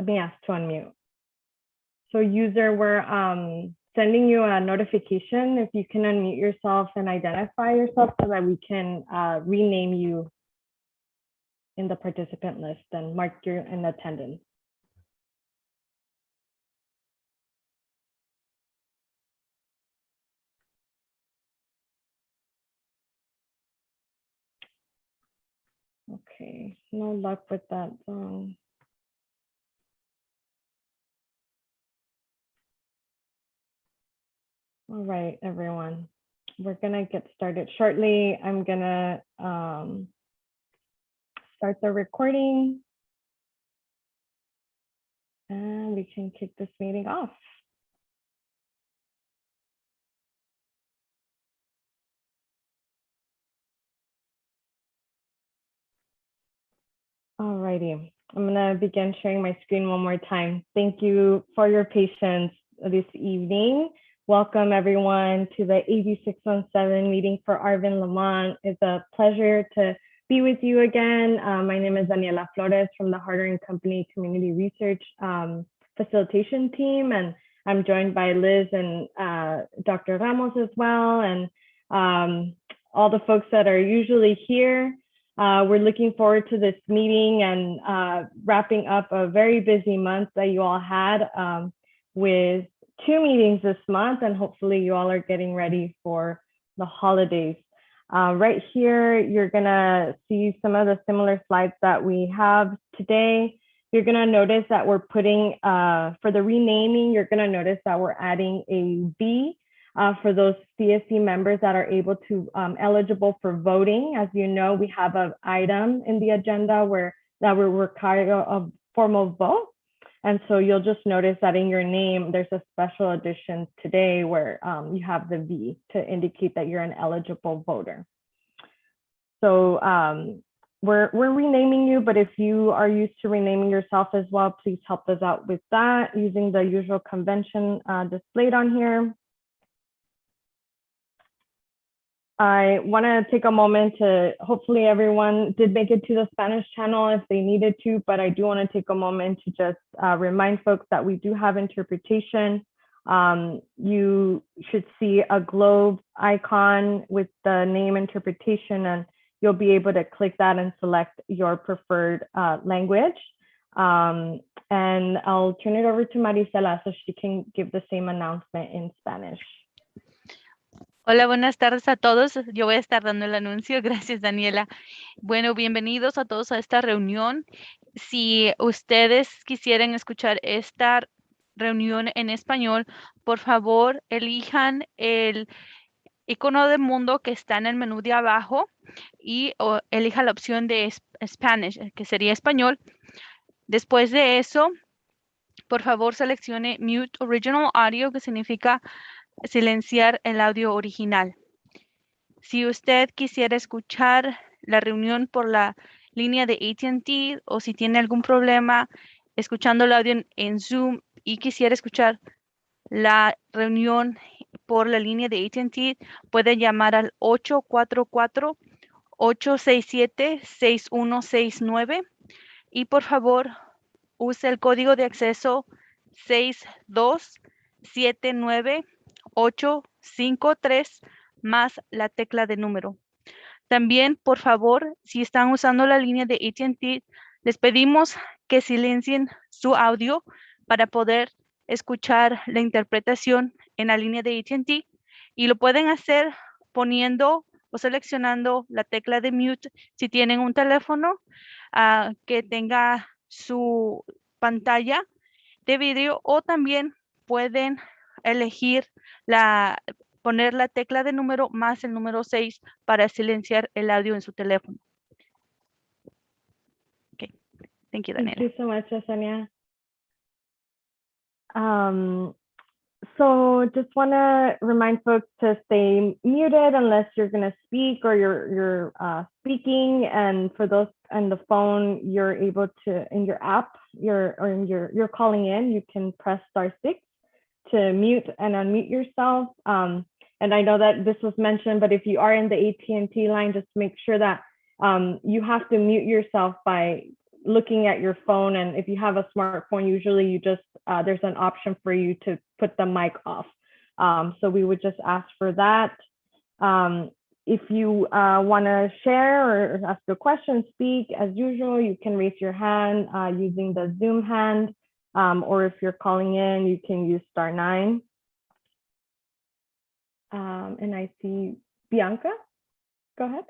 being asked to unmute. So user, we're sending you a notification if you can unmute yourself and identify yourself so that we can rename you in the participant list and mark you in attendance. Okay, no luck with that. All right, everyone. We're gonna get started shortly. I'm gonna start the recording and we can kick this meeting off. All righty, I'm gonna begin sharing my screen one more time. Thank you for your patience this evening. Welcome everyone to the AB 617 meeting for Arvin Lamont. It's a pleasure to be with you again. My name is Daniela Flores from the Harder & Company Community Research Facilitation Team, and I'm joined by Liz and Dr. Ramos as well, and all the folks that are usually here. We're looking forward to this meeting and wrapping up a very busy month that you all had with 2 meetings this month, and hopefully you all are getting ready for the holidays. Right here, you're gonna see some of the similar slides that we have today. You're gonna notice that we're putting, for the renaming, you're gonna notice that we're adding a V for those CSC members that are able to, eligible for voting. As you know, we have an item in the agenda that will require a formal vote. And so you'll just notice that in your name, there's a special edition today where you have the V to indicate that you're an eligible voter. So we're renaming you, but if you are used to renaming yourself as well, please help us out with that using the usual convention displayed on here. I want to take a moment to, hopefully everyone did make it to the Spanish channel if they needed to, but I do want to take a moment to just remind folks that we do have interpretation. You should see a globe icon with the name interpretation, and you'll be able to click that and select your preferred language. And I'll turn it over to Marisela so she can give the same announcement in Spanish. Hola, buenas tardes a todos. Yo voy a estar dando el anuncio. Gracias, Daniela. Bueno, bienvenidos a todos a esta reunión. Si ustedes quisieran escuchar esta reunión en español, por favor, elijan el icono de mundo que está en el menú de abajo y elija la opción de Spanish, que sería español. Después de eso, por favor, seleccione Mute Original Audio, que significa silenciar el audio original. Si usted quisiera escuchar la reunión por la línea de AT&T o si tiene algún problema escuchando el audio en Zoom y quisiera escuchar la reunión por la línea de AT&T, puede llamar al 844-867-6169 y por favor use el código de acceso 6279853 más la tecla de número. También, por favor, si están usando la línea de AT&T, les pedimos que silencien su audio para poder escuchar la interpretación en la línea de AT&T y lo pueden hacer poniendo o seleccionando la tecla de mute si tienen un teléfono que tenga su pantalla de vídeo, o también pueden elegir poner la tecla de número más el número 6 para silenciar el audio en su teléfono. Okay. Thank you, Daniela. Thank you so much, Yesenia. So just want to remind folks to stay muted unless you're going to speak or you're speaking. And for those on the phone, you're able to, in your app, you're calling in, you can press *6 to mute and unmute yourself. And I know that this was mentioned, but if you are in the AT&T line, just make sure that you have to mute yourself by looking at your phone, and if you have a smartphone, usually you just there's an option for you to put the mic off. So we would just ask for that. If you want to share or ask a question, speak as usual, you can raise your hand using the Zoom hand, or if you're calling in, you can use *9. And I see Bianca. Go ahead.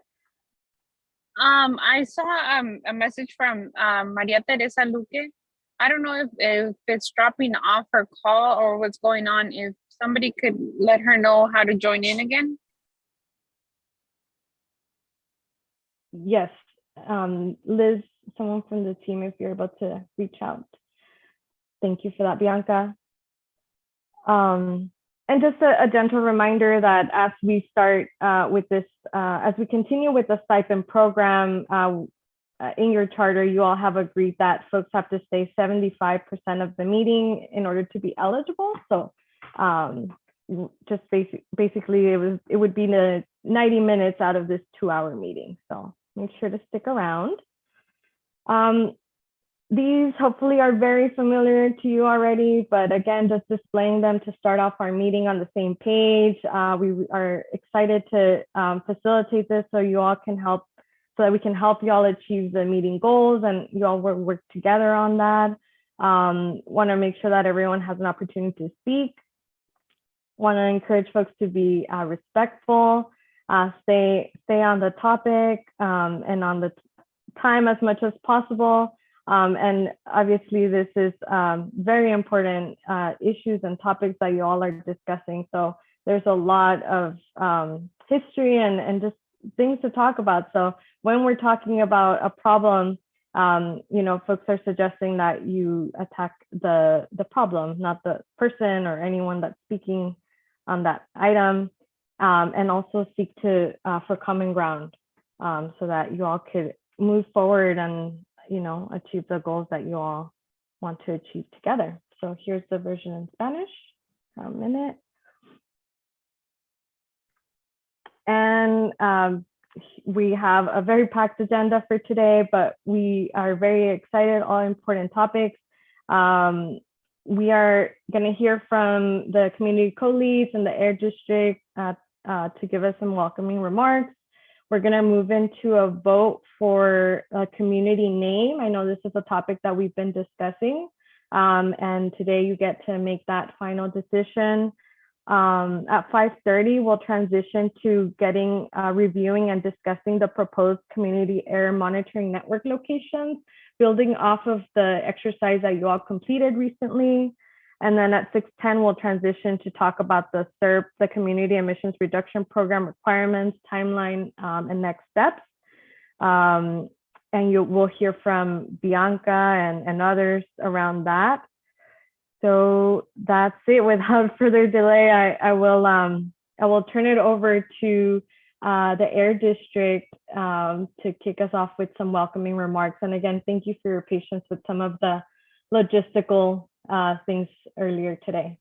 I saw a message from Maria Teresa Luque. I don't know if it's dropping off her call or what's going on. If somebody could let her know how to join in again. Yes, Liz, someone from the team, if you're able to reach out. Thank you for that, Bianca. And just a gentle reminder that as we start with this, as we continue with the stipend program, in your charter, you all have agreed that folks have to stay 75% of the meeting in order to be eligible. So just basically it would be the 90 minutes out of this 2-hour meeting. So make sure to stick around. These hopefully are very familiar to you already, but again, just displaying them to start off our meeting on the same page. We are excited to facilitate this so you all can help, so that we can help you all achieve the meeting goals and you all work together on that. Want to make sure that everyone has an opportunity to speak. Want to encourage folks to be respectful, stay on the topic and on the time as much as possible. And obviously this is very important issues and topics that you all are discussing. So there's a lot of history and just things to talk about. So when we're talking about a problem, you know, folks are suggesting that you attack the problem, not the person or anyone that's speaking on that item, and also seek to for common ground, so that you all could move forward and, you know, achieve the goals that you all want to achieve together. So here's the version in Spanish. A minute. And we have a very packed agenda for today, but we are very excited, all important topics. We are going to hear from the community co-leads in the Air District to give us some welcoming remarks. We're going to move into a vote for a community name. I know this is a topic that we've been discussing, and today you get to make that final decision. At 5:30, we'll transition to reviewing and discussing the proposed community air monitoring network locations, building off of the exercise that you all completed recently. And then at 6:10, we'll transition to talk about the CERP, the Community Emissions Reduction Program requirements, timeline, and next steps. And we'll hear from Bianca and others around that. So that's it. Without further delay, I will turn it over to the Air District to kick us off with some welcoming remarks. And again, thank you for your patience with some of the logistical things earlier today.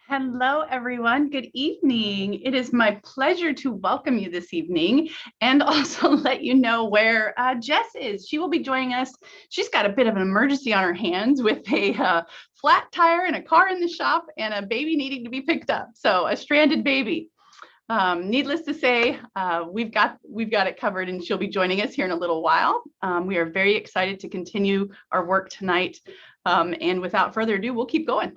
Hello, everyone. Good evening. It is my pleasure to welcome you this evening and also let you know where Jess is. She will be joining us. She's got a bit of an emergency on her hands with a flat tire and a car in the shop and a baby needing to be picked up. So a stranded baby. Needless to say, we've got it covered, and she'll be joining us here in a little while. We are very excited to continue our work tonight. And without further ado, we'll keep going.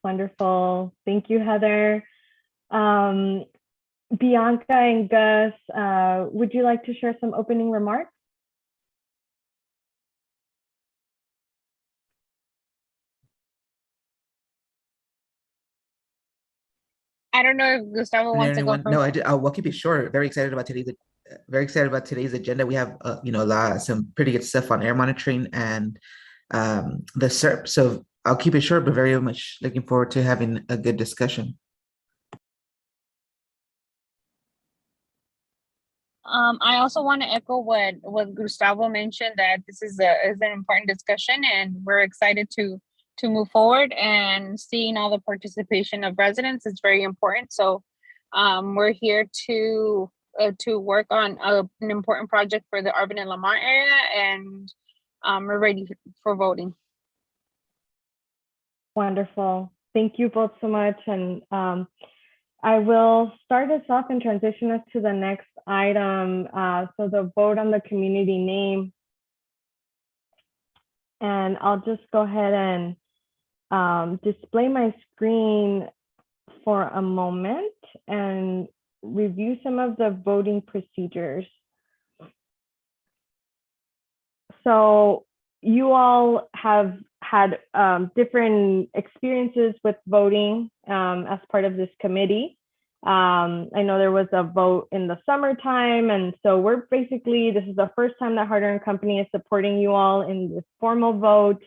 Wonderful. Thank you, Heather. Bianca and Gus, would you like to share some opening remarks? I don't know if Gustavo wants to go first. No, I do. We'll keep it short. Very excited about today's agenda. We have some pretty good stuff on air monitoring and the CERP. So I'll keep it short, but very much looking forward to having a good discussion. I also want to echo what Gustavo mentioned, that this is an important discussion, and we're excited to move forward, and seeing all the participation of residents is very important. So we're here to to work on an important project for the Arvin and Lamont area, and we're ready for voting. Wonderful. Thank you both so much. And I will start us off and transition us to the next item. So the vote on the community name. And I'll just go ahead and display my screen for a moment and review some of the voting procedures. So you all have had different experiences with voting as part of this committee. I know there was a vote in the summertime, and so we're basically, this is the first time that Harder & Company is supporting you all in this formal vote.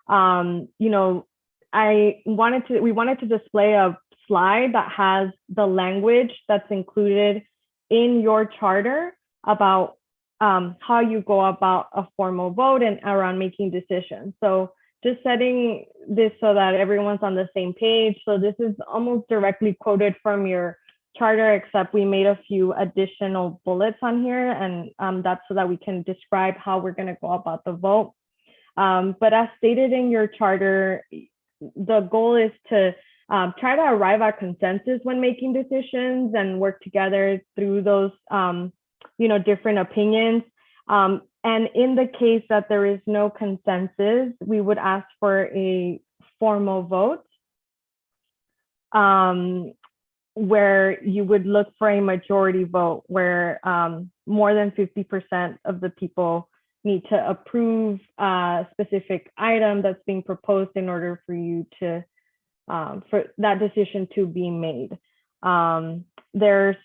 You know, we wanted to display a slide that has the language that's included in your charter about how you go about a formal vote and around making decisions. So just setting this so that everyone's on the same page. So this is almost directly quoted from your charter, except we made a few additional bullets on here, and that's so that we can describe how we're going to go about the vote. But as stated in your charter, the goal is to try to arrive at consensus when making decisions and work together through those you know, different opinions. And in the case that there is no consensus, we would ask for a formal vote where you would look for a majority vote where more than 50% of the people need to approve a specific item that's being proposed in order for you to, for that decision to be made. There's,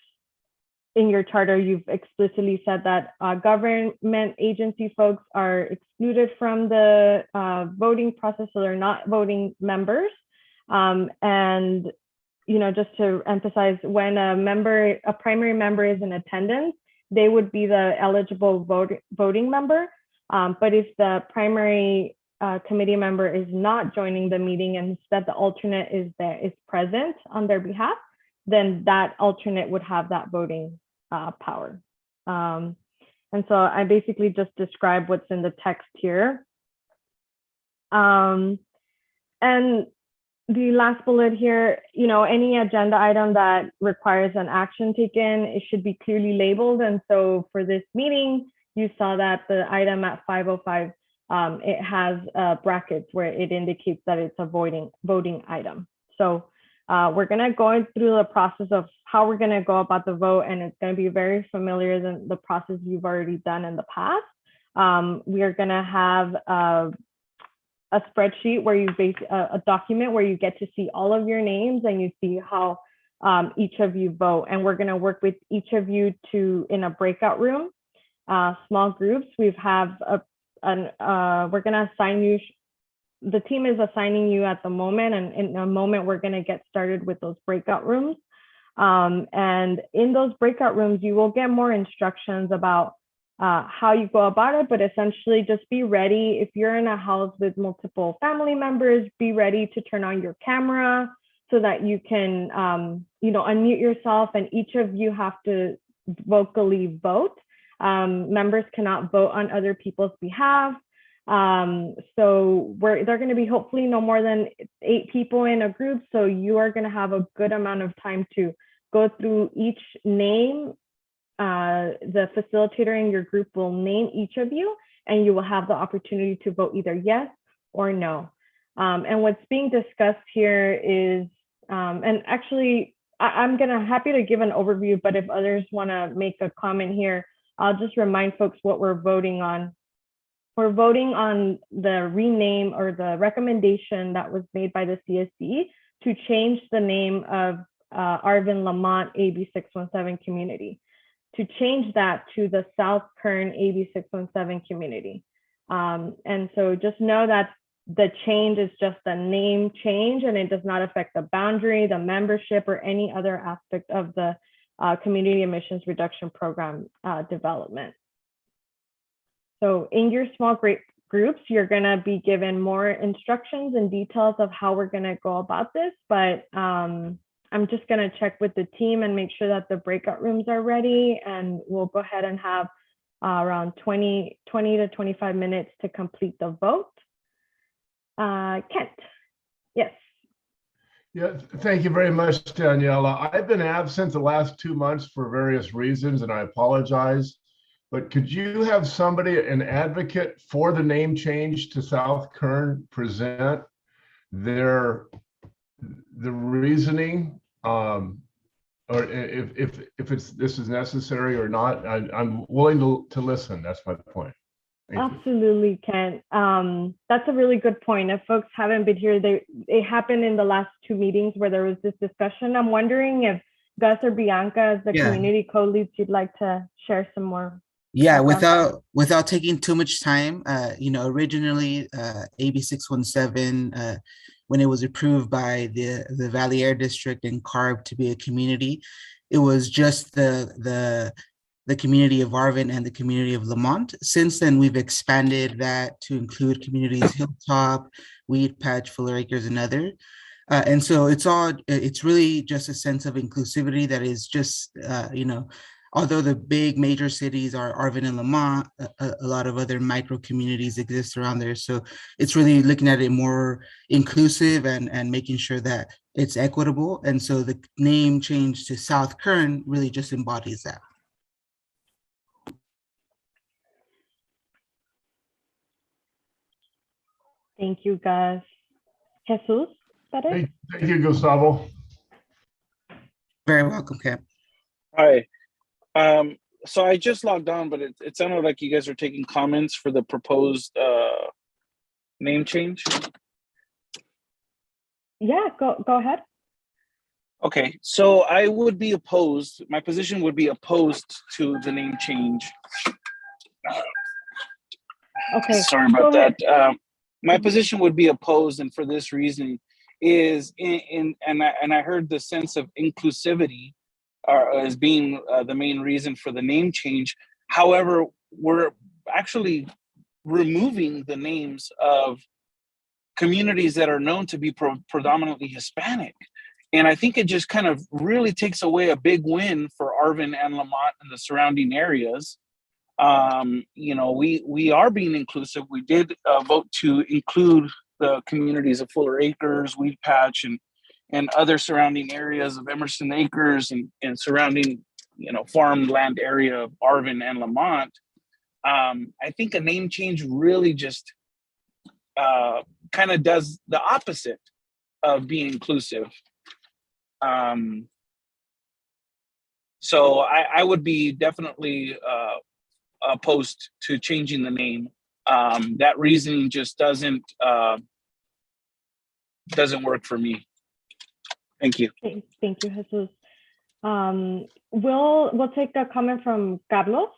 in your charter, you've explicitly said that government agency folks are excluded from the voting process, so they're not voting members. And you know, just to emphasize, when a primary member is in attendance, they would be the eligible voting member. But if the primary committee member is not joining the meeting and instead the alternate is present on their behalf, then that alternate would have that voting power. And so I basically just describe what's in the text here. And the last bullet here, you know, any agenda item that requires an action taken, it should be clearly labeled. And so for this meeting, you saw that the item at 505, it has brackets where it indicates that it's a voting item. So we're going to go through the process of how we're going to go about the vote, and it's going to be very familiar than the process you've already done in the past. We are going to have a spreadsheet where you a document where you get to see all of your names and you see how each of you vote. And we're going to work with each of you in a breakout room, small groups. We're going to assign you. The team is assigning you at the moment, and in a moment we're going to get started with those breakout rooms. And in those breakout rooms, you will get more instructions about how you go about it, but essentially just be ready. If you're in a house with multiple family members, be ready to turn on your camera so that you can, you know, unmute yourself, and each of you have to vocally vote. Members cannot vote on other people's behalf. So they're going to be hopefully no more than 8 people in a group. So you are going to have a good amount of time to go through each name. The facilitator in your group will name each of you, and you will have the opportunity to vote either yes or no. And what's being discussed here is, and actually I'm happy to give an overview, but if others want to make a comment here, I'll just remind folks what we're voting on. We're voting on the rename or the recommendation that was made by the CSC to change the name of Arvin Lamont AB 617 community, to change that to the South Kern AB 617 community. And so just know that the change is just a name change, and it does not affect the boundary, the membership, or any other aspect of the community emissions reduction program development. So in your small groups, you're going to be given more instructions and details of how we're going to go about this. But I'm just going to check with the team and make sure that the breakout rooms are ready, and we'll go ahead and have around 20 to 25 minutes to complete the vote. Kent, yes. Yeah, thank you very much, Daniela. I've been absent the last 2 months for various reasons, and I apologize. But could you have somebody, an advocate for the name change to South Kern, present the reasoning, or if this is necessary or not? I'm willing to listen. That's my point. Absolutely, Ken. That's a really good point. If folks haven't been here, it happened in the last 2 meetings where there was this discussion. I'm wondering if Gus or Bianca, as the community co-leads, you'd like to share some more. Yeah, without taking too much time, originally AB 617, when it was approved by the Valley Air District and CARB to be a community, it was just the community of Arvin and the community of Lamont. Since then, we've expanded that to include communities Hilltop, Weed Patch, Fuller Acres, and other. And so it's really just a sense of inclusivity that is just, although the big major cities are Arvin and Lamont, a lot of other micro communities exist around there. So it's really looking at it more inclusive and making sure that it's equitable. And so the name change to South Kern really just embodies that. Thank you, Gus. Jesus, Thank you, Gustavo. Very welcome, Cam. Hi. So I just logged on, but it sounded like you guys are taking comments for the proposed name change. Yeah, go ahead. Okay, so I would be opposed. My position would be opposed to the name change. Okay. Sorry about that. My position would be opposed, and for this reason is and I heard the sense of inclusivity as being the main reason for the name change. However, we're actually removing the names of communities that are known to be predominantly Hispanic. And I think it just kind of really takes away a big win for Arvin and Lamont and the surrounding areas. We are being inclusive. We did vote to include the communities of Fuller Acres, Weed Patch, and other surrounding areas of Emerson Acres and surrounding, farmland area of Arvin and Lamont. I think a name change really just kind of does the opposite of being inclusive. So I would be definitely opposed to changing the name. That reasoning just doesn't work for me. Thank you. Thank you, Jesus. We'll take a comment from Carlos.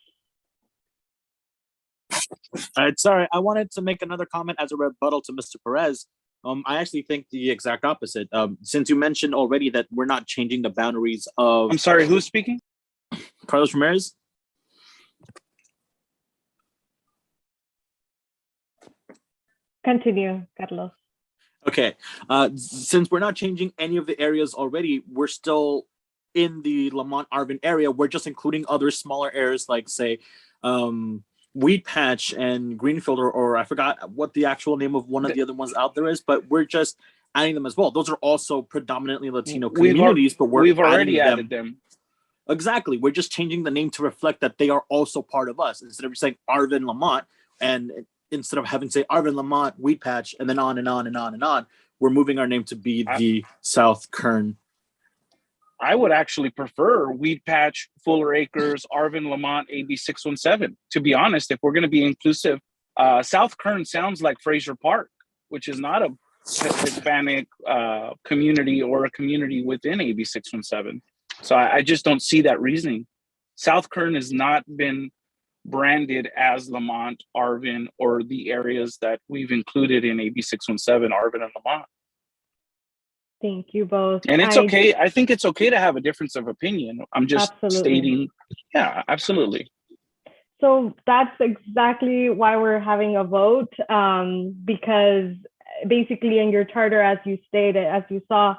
Sorry, I wanted to make another comment as a rebuttal to Mr. Perez. I actually think the exact opposite. Since you mentioned already that we're not changing the boundaries of... I'm sorry, who's speaking? Carlos Ramirez? Continue, Carlos. Okay. Since we're not changing any of the areas already, we're still in the Lamont Arvin area. We're just including other smaller areas like, say, Weed Patch and Greenfield, or I forgot what the actual name of one of the other ones out there is, but we're just adding them as well. Those are also predominantly Latino communities, but we've already added them. Exactly. We're just changing the name to reflect that they are also part of us. Instead of saying Arvin Lamont, and instead of having, say, Arvin Lamont, Weed Patch, and then on and on and on and on, we're moving our name to be the South Kern. I would actually prefer Weed Patch, Fuller Acres, Arvin, Lamont, AB 617. To be honest, if we're going to be inclusive, South Kern sounds like Fraser Park, which is not a Hispanic community or a community within AB 617. So I just don't see that reasoning. South Kern has not been branded as Lamont, Arvin, or the areas that we've included in AB 617, Arvin and Lamont. Thank you both. And it's okay. I think it's okay to have a difference of opinion. I'm just stating, yeah, absolutely. So that's exactly why we're having a vote, because basically in your charter, as you stated, as you saw,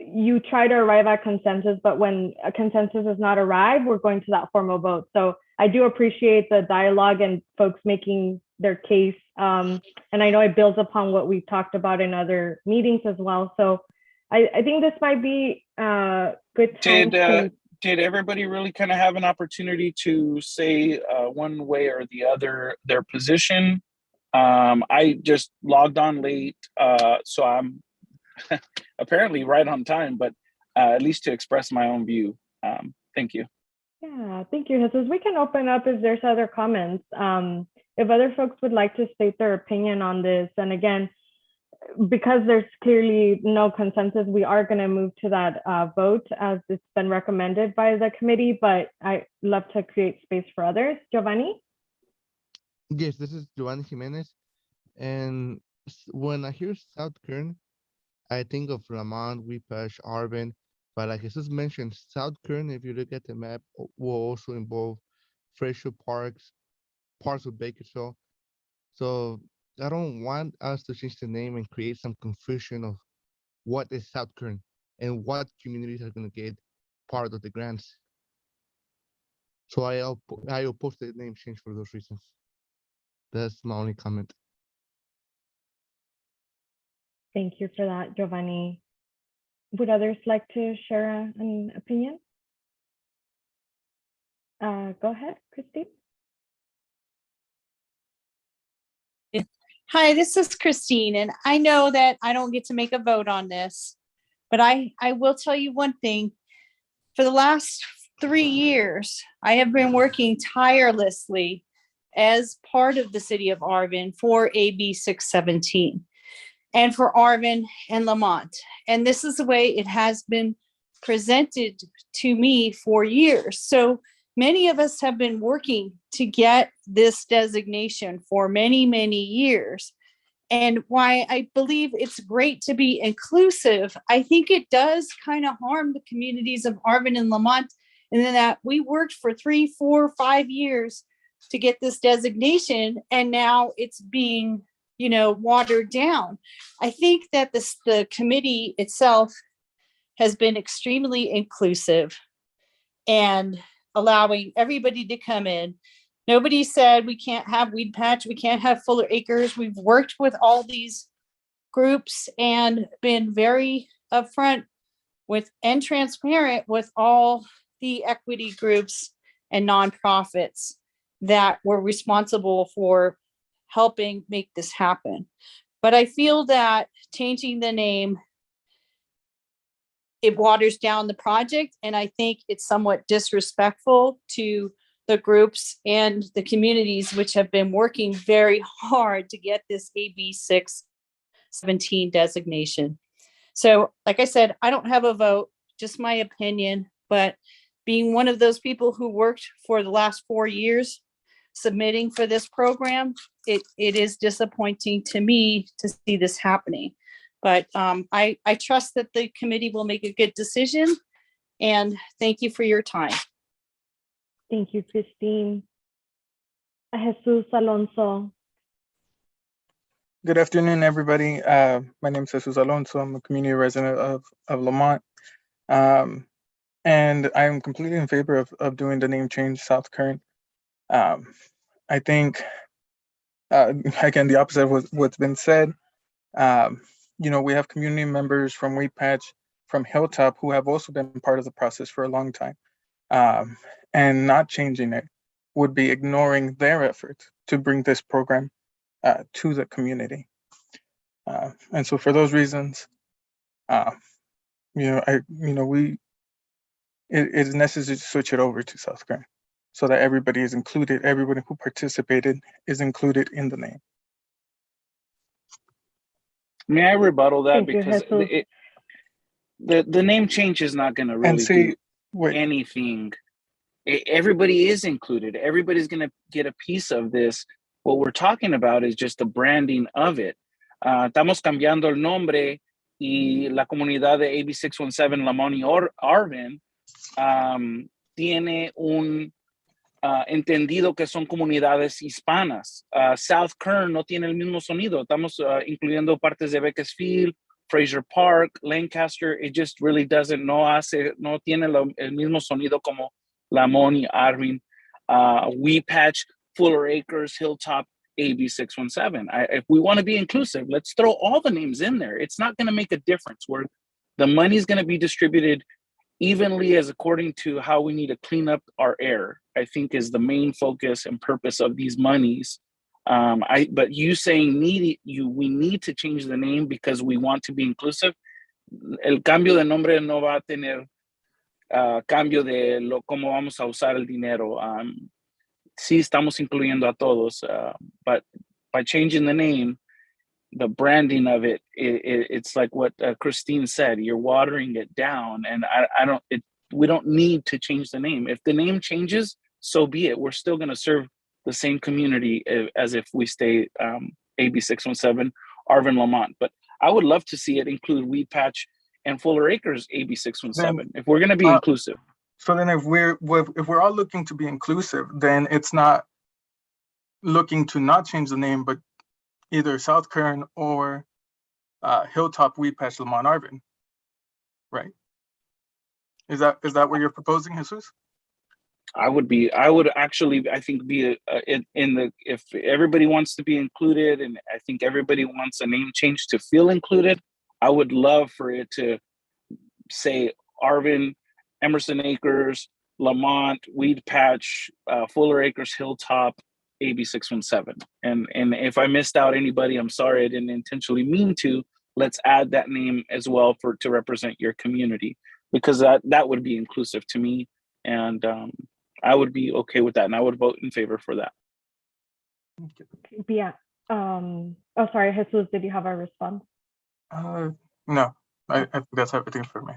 you try to arrive at consensus, but when a consensus is not arrived, we're going to that formal vote. So I do appreciate the dialogue and folks making their case. And I know it builds upon what we've talked about in other meetings as well. So I think this might be a good time Did everybody really kind of have an opportunity to say one way or the other their position? I just logged on late, so I'm apparently right on time, but at least to express my own view. Thank you. Yeah, thank you, Jesus. We can open up if there's other comments. If other folks would like to state their opinion on this, and again, because there's clearly no consensus, we are going to move to that vote as it's been recommended by the committee, but I love to create space for others. Giovanni? Yes, this is Giovanni Jimenez. And when I hear South Kern, I think of Lamont, Weepash, Arvin, but like Jesus mentioned, South Kern, if you look at the map, will also involve Fraser Parks, parts of Bakersfield. So I don't want us to change the name and create some confusion of what is South Kern and what communities are going to get part of the grants. So I oppose the name change for those reasons. That's my only comment. Thank you for that, Giovanni. Would others like to share an opinion? Go ahead, Christine. Hi, this is Christine, and I know that I don't get to make a vote on this, but I will tell you one thing. For the last 3 years, I have been working tirelessly as part of the city of Arvin for AB 617 and for Arvin and Lamont. And this is the way it has been presented to me for years. So many of us have been working to get this designation for many, many years. And why I believe it's great to be inclusive, I think it does kind of harm the communities of Arvin and Lamont, and then that we worked for 3, 4, 5 years to get this designation, and now it's being, watered down. I think that the committee itself has been extremely inclusive and allowing everybody to come in. Nobody said we can't have Weed Patch, we can't have Fuller Acres. We've worked with all these groups and been very upfront with and transparent with all the equity groups and nonprofits that were responsible for helping make this happen. But I feel that changing the name, it waters down the project, and I think it's somewhat disrespectful to the groups and the communities which have been working very hard to get this AB 617 designation. So, like I said, I don't have a vote, just my opinion, but being one of those people who worked for the last 4 years submitting for this program, it is disappointing to me to see this happening. But I trust that the committee will make a good decision, and thank you for your time. Thank you, Christine. Jesus Alonso. Good afternoon, everybody. My name is Jesus Alonso. I'm a community resident of Lamont. And I am completely in favor of doing the name change, South Kern. I think, again, the opposite of what's been said. We have community members from Weed Patch, from Hilltop, who have also been part of the process for a long time. And not changing it would be ignoring their efforts to bring this program to the community. And so for those reasons, it is necessary to switch it over to South Kern so that everybody is included, everybody who participated is included in the name. May I rebuttal that? Thank you, Because the name change is not going to really do anything. Everybody is included. Everybody's going to get a piece of this. What we're talking about is just the branding of it. Estamos cambiando el nombre, y la comunidad de AB 617 Lamont y Arvin tiene un entendido que son comunidades hispanas. South Kern no tiene el mismo sonido. Estamos incluyendo partes de Bakersfield, Fraser Park, Lancaster, it just really doesn't, no tiene el mismo sonido como Lamont y Arvin. We Patch, Fuller Acres, Hilltop, AB 617. If we want to be inclusive, let's throw all the names in there. It's not going to make a difference. Where the money is going to be distributed evenly as according to how we need to clean up our air, I think is the main focus and purpose of these monies. But you saying we need to change the name because we want to be inclusive. El cambio de nombre no va a tener cambio de cómo vamos a usar el dinero. Sí estamos incluyendo a todos, but by changing the name, the branding of it's like what Christine said, you're watering it down, and we don't need to change the name. If the name changes, so be it. We're still going to serve the same community as if we stay AB 617, Arvin, Lamont. But I would love to see it include Weed Patch and Fuller Acres AB 617 if we're going to be inclusive. So then if we're all looking to be inclusive, then it's not looking to not change the name, but either South Kern or Hilltop, Weed Patch, Lamont, Arvin, right? Is that what you're proposing, Jesus? I would actually, I think, be if everybody wants to be included, and I think everybody wants a name change to feel included, I would love for it to say Arvin, Emerson Acres, Lamont, Weed Patch, Fuller Acres, Hilltop, AB 617. And if I missed out anybody, I'm sorry, I didn't intentionally mean to. Let's add that name as well to represent your community, because that would be inclusive to me, and I would be okay with that, and I would vote in favor for that. Yeah. Oh, sorry, Jesus, did you have a response? No, I think that's everything for me.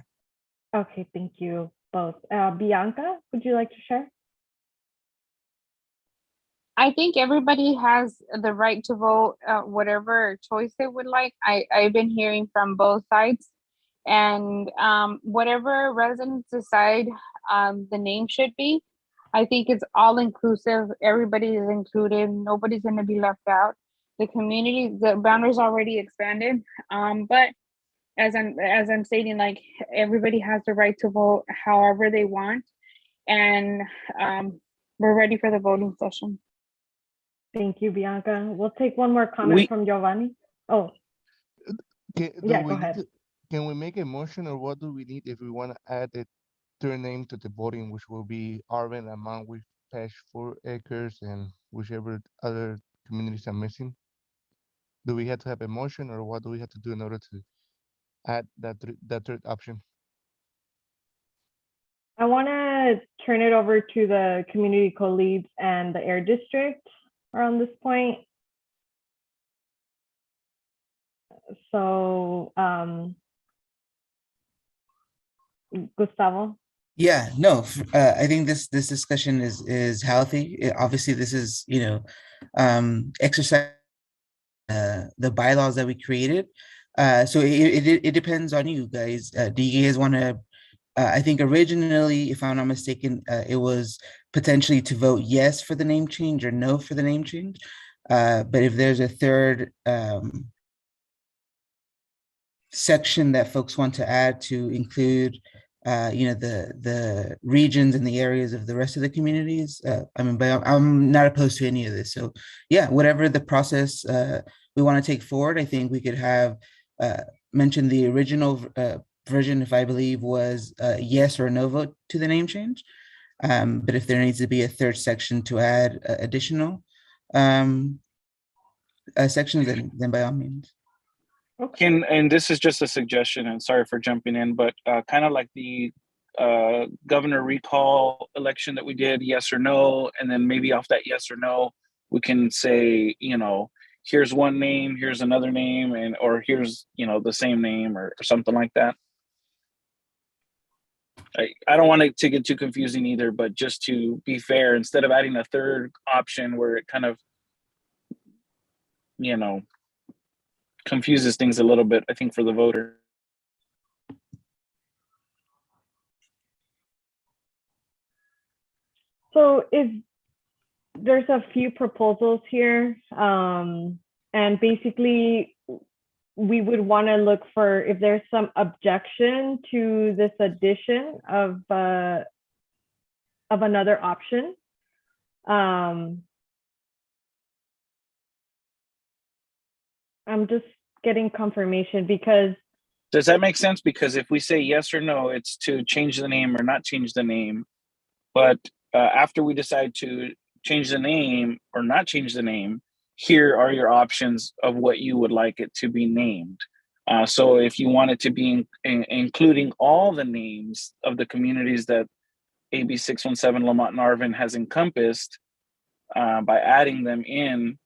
Okay, thank you both. Bianca, would you like to share? I think everybody has the right to vote whatever choice they would like. I've been hearing from both sides, and whatever residents decide the name should be, I think it's all inclusive. Everybody is included. Nobody's going to be left out. The community, the boundaries already expanded, but as I'm stating, like, everybody has the right to vote however they want, and we're ready for the voting session. Thank you, Bianca. We'll take one more comment from Giovanni. Oh, Go ahead. Can we make a motion, or what do we need if we want to add a third name to the voting, which will be Arvin, Lamont, Weed Patch, 4 Acres, and whichever other communities are missing? Do we have to have a motion, or what do we have to do in order to add that third option? I want to turn it over to the community co-leads and the air district around this point. So, Gustavo. Yeah, no, I think this discussion is healthy. Obviously, this is exercise the bylaws that we created. So it depends on you guys. Do you guys want to? I think originally, if I'm not mistaken, it was potentially to vote yes for the name change or no for the name change. But if there's a third section that folks want to add to include, the regions and the areas of the rest of the communities, but I'm not opposed to any of this. So yeah, whatever the process we want to take forward, I think we could have mentioned the original version, if I believe was yes or no vote to the name change. But if there needs to be a third section to add additional sections, then by all means. Okay. And this is just a suggestion, and sorry for jumping in, but kind of like the governor recall election that we did, yes or no, and then maybe off that yes or no, we can say, here's one name, here's another name, or here's the same name or something like that. I don't want it to get too confusing either, but just to be fair, instead of adding a third option where it kind of confuses things a little bit, I think, for the voter. So there's a few proposals here, and basically we would want to look for if there's some objection to this addition of another option. I'm just getting confirmation because. Does that make sense? Because if we say yes or no, it's to change the name or not change the name. But after we decide to change the name or not change the name, here are your options of what you would like it to be named. So if you want it to be including all the names of the communities that AB 617 Lamont and Arvin has encompassed, by adding them in,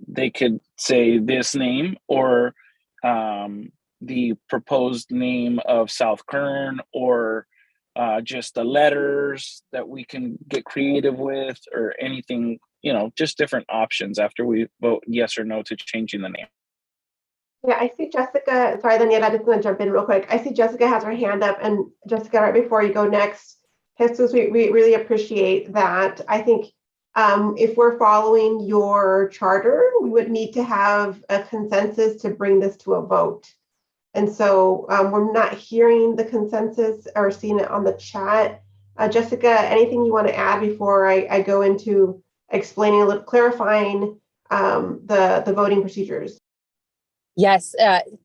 they could say this name or the proposed name of South Kern, or just the letters that we can get creative with, or anything, just different options after we vote yes or no to changing the name. Yeah, I see Jessica. Sorry, Daniela, I just want to jump in real quick. I see Jessica has her hand up, and Jessica, right before you go next, Jesus, we really appreciate that. I think if we're following your charter, we would need to have a consensus to bring this to a vote. And so we're not hearing the consensus or seeing it on the chat. Jessica, anything you want to add before I go into explaining a little, clarifying the voting procedures? Yes,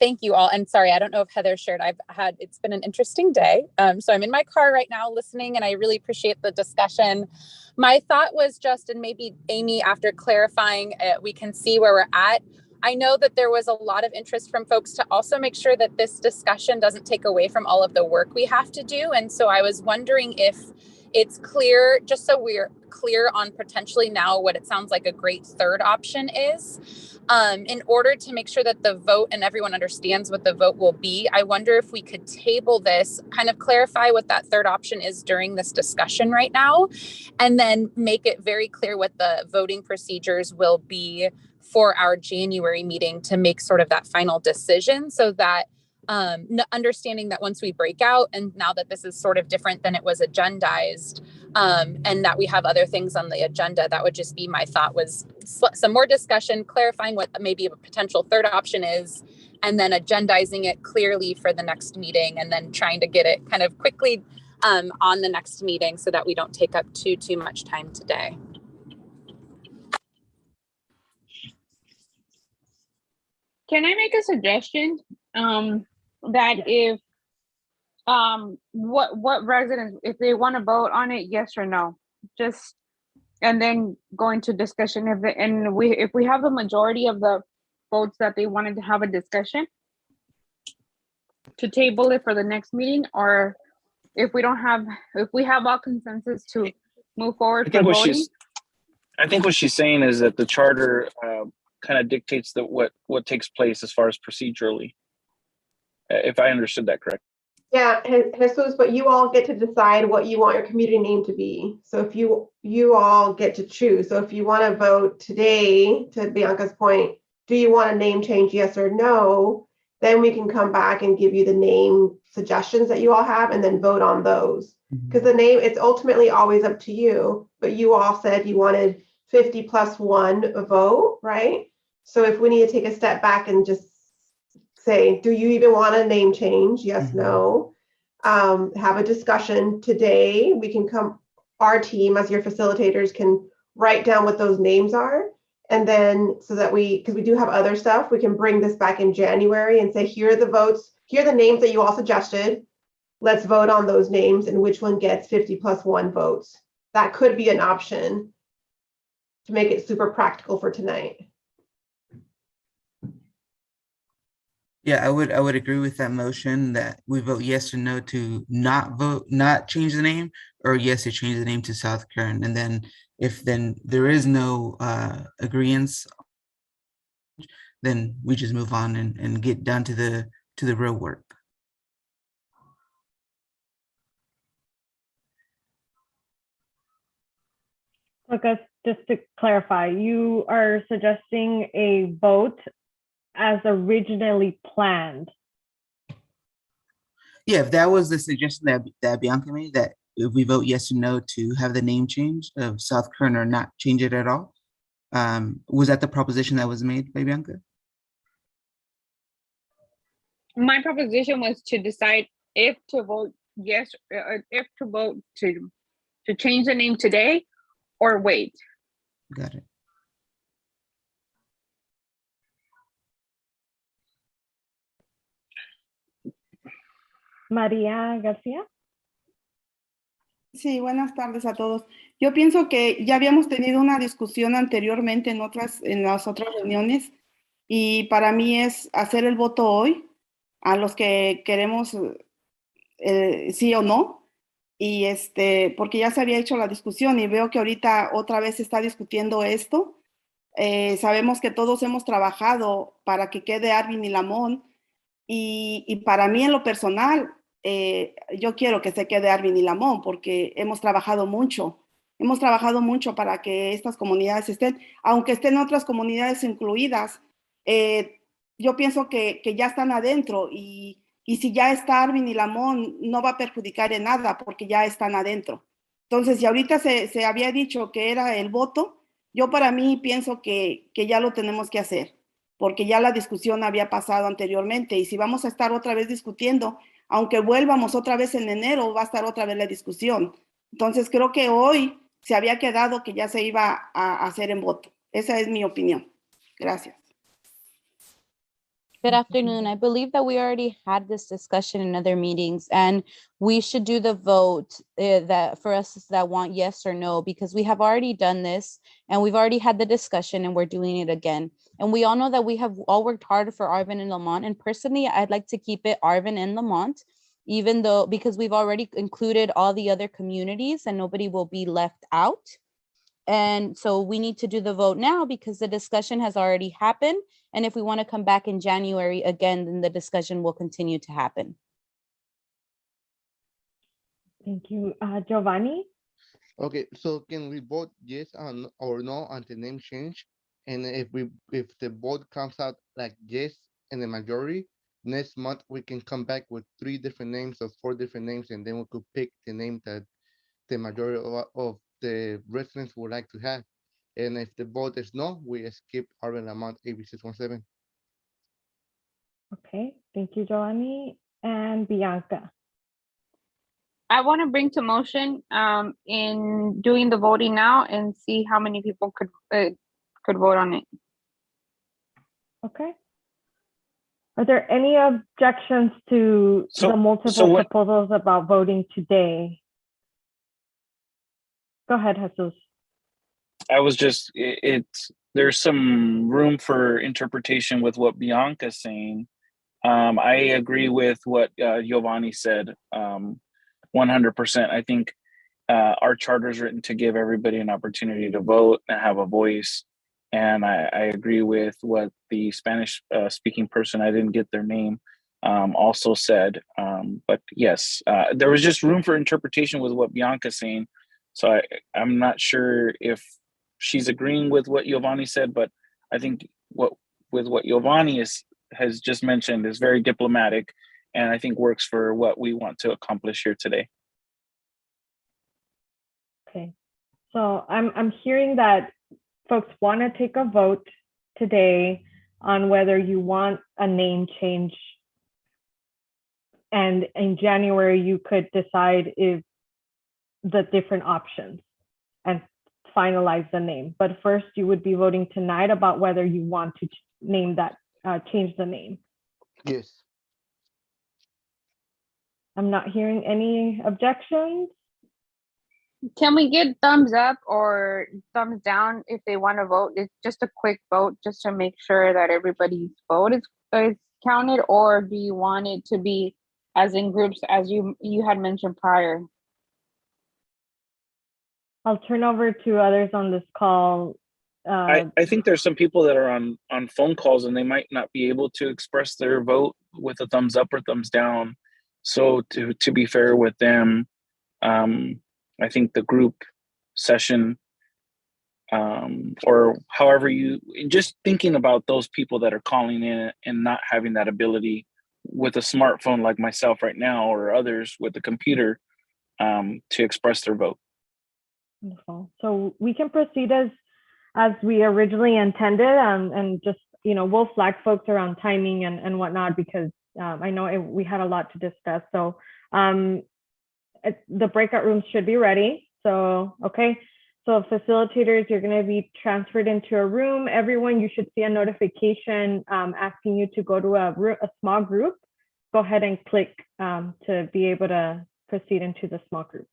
thank you all. And sorry, I don't know if Heather shared, it's been an interesting day. So I'm in my car right now listening, and I really appreciate the discussion. My thought was just, and maybe Amy, after clarifying, we can see where we're at. I know that there was a lot of interest from folks to also make sure that this discussion doesn't take away from all of the work we have to do. And so I was wondering if it's clear, just so we're clear on potentially now what it sounds like a great third option is. In order to make sure that the vote and everyone understands what the vote will be, I wonder if we could table this, kind of clarify what that third option is during this discussion right now, and then make it very clear what the voting procedures will be for our January meeting to make sort of that final decision, so that understanding that once we break out, and now that this is sort of different than it was agendized, and that we have other things on the agenda, that would just be my thought, was some more discussion, clarifying what maybe a potential third option is, and then agendizing it clearly for the next meeting, and then trying to get it kind of quickly on the next meeting so that we don't take up too much time today. Can I make a suggestion? That if what residents, if they want to vote on it, yes or no, just, and then go into discussion. If we have the majority of the votes that they wanted to have a discussion, to table it for the next meeting, or if we have all consensus to move forward for voting. I think what she's saying is that the charter kind of dictates that what takes place as far as procedurally, if I understood that correct. Yeah, Jesus, but you all get to decide what you want your community name to be. So if you all get to choose. So if you want to vote today, to Bianca's point, do you want a name change, yes or no? Then we can come back and give you the name suggestions that you all have, and then vote on those. Because the name, it's ultimately always up to you, but you all said you wanted 50 plus 1 vote, right? So if we need to take a step back and just say, do you even want a name change? Yes, no. Have a discussion today. We can our team as your facilitators can write down what those names are. And then so that because we do have other stuff, we can bring this back in January and say, here are the votes, here are the names that you all suggested. Let's vote on those names and which one gets 50 plus 1 votes. That could be an option to make it super practical for tonight. Yeah, I would agree with that motion, that we vote yes or no to not change the name, or yes to change the name to South Kern. And then if there is no agreement, then we just move on and get down to the real work. Lucas, just to clarify, you are suggesting a vote as originally planned. Yeah, if that was the suggestion that Bianca made, that if we vote yes or no to have the name change of South Kern or not change it at all, was that the proposition that was made by Bianca? My proposition was to decide if to vote yes, or if to vote to change the name today or wait. Got it. María García. Sí, buenas tardes a todos. Yo pienso que ya habíamos tenido una discusión anteriormente en las otras reuniones y para mí es hacer el voto hoy a los que queremos sí o no y porque ya se había hecho la discusión y veo que ahorita otra vez se está discutiendo esto. Sabemos que todos hemos trabajado para que quede Arvin y Lamont y para mí en lo personal yo quiero que se quede Arvin y Lamont porque hemos trabajado mucho para que estas comunidades estén, aunque estén otras comunidades incluidas, yo pienso que ya están adentro y si ya está Arvin y Lamont no va a perjudicar en nada porque ya están adentro. Entonces, si ahorita se había dicho que era el voto, yo para mí pienso que ya lo tenemos que hacer, porque ya la discusión había pasado anteriormente y si vamos a estar otra vez discutiendo, aunque vuelvamos otra vez en enero, va a estar otra vez la discusión. Entonces, creo que hoy se había quedado que ya se iba a hacer en voto. Esa es mi opinión. Gracias. Good afternoon. I believe that we already had this discussion in other meetings, and we should do the vote that for us that want yes or no, because we have already done this and we've already had the discussion and we're doing it again. And we all know that we have all worked hard for Arvin and Lamont. And personally, I'd like to keep it Arvin and Lamont, even though because we've already included all the other communities and nobody will be left out. And so we need to do the vote now because the discussion has already happened. And if we want to come back in January again, then the discussion will continue to happen. Thank you. Giovanni? Okay, so can we vote yes or no on the name change? And if the vote comes out like yes in the majority, next month we can come back with 3 different names or 4 different names, and then we could pick the name that the majority of the residents would like to have. And if the vote is no, we skip Arvin Lamont AB 617. Okay, thank you, Giovanni. And Bianca. I want to bring to motion in doing the voting now and see how many people could vote on it. Okay. Are there any objections to the multiple proposals about voting today? Go ahead, Jesus. I was just, there's some room for interpretation with what Bianca's saying. I agree with what Giovanni said, 100%. I think our charter is written to give everybody an opportunity to vote and have a voice. And I agree with what the Spanish speaking person, I didn't get their name, also said. But yes, there was just room for interpretation with what Bianca's saying. So I'm not sure if she's agreeing with what Giovanni said, but I think what Giovanni has just mentioned is very diplomatic and I think works for what we want to accomplish here today. Okay, so I'm hearing that folks want to take a vote today on whether you want a name change, and in January you could decide if the different options and finalize the name. But first you would be voting tonight about whether you want to name that, change the name. Yes. I'm not hearing any objections. Can we get thumbs up or thumbs down if they want to vote? It's just a quick vote just to make sure that everybody's vote is counted, or do you want it to be as in groups as you had mentioned prior? I'll turn over to others on this call. I think there's some people that are on phone calls and they might not be able to express their vote with a thumbs up or thumbs down. So to be fair with them, I think the group session, or however just thinking about those people that are calling in and not having that ability with a smartphone like myself right now or others with a computer to express their vote. Wonderful. So we can proceed as we originally intended, and just, we'll flag folks around timing and whatnot, because I know we had a lot to discuss. So the breakout rooms should be ready. So, okay. So facilitators, you're going to be transferred into a room. Everyone, you should see a notification asking you to go to a small group. Go ahead and click to be able to proceed into the small group.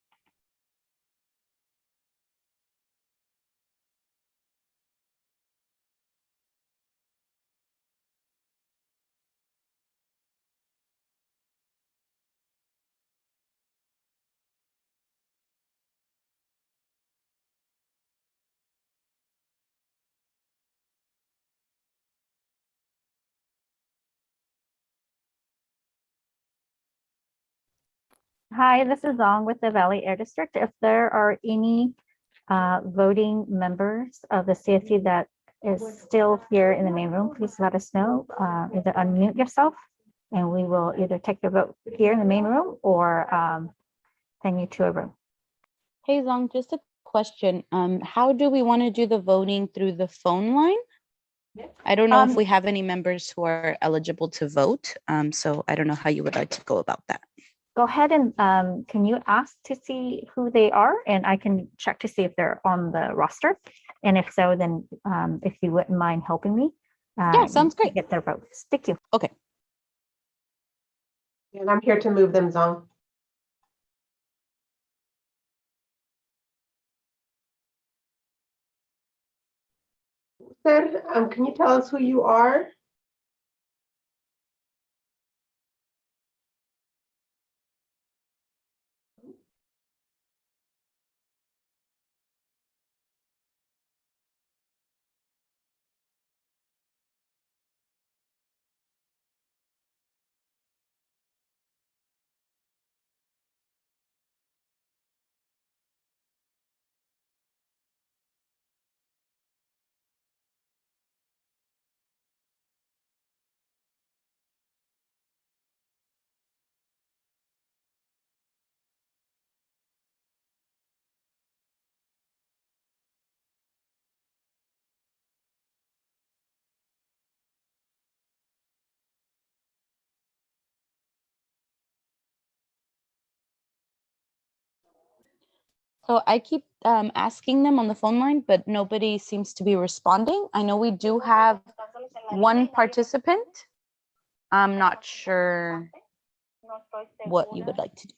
Hi, this is Zong with the Valley Air District. If there are any voting members of the CSC that is still here in the main room, please let us know. Either unmute yourself and we will either take your vote here in the main room or send you to a room. Hey, Zong, just a question. How do we want to do the voting through the phone line? I don't know if we have any members who are eligible to vote. So I don't know how you would like to go about that. Go ahead and can you ask to see who they are, and I can check to see if they're on the roster. And if so, then if you wouldn't mind helping me. Yeah, sounds great. Get their votes. Thank you. Okay. And I'm here to move them, Zong. Sir, can you tell us who you are? So I keep asking them on the phone line, but nobody seems to be responding. I know we do have one participant. I'm not sure what you would like to do.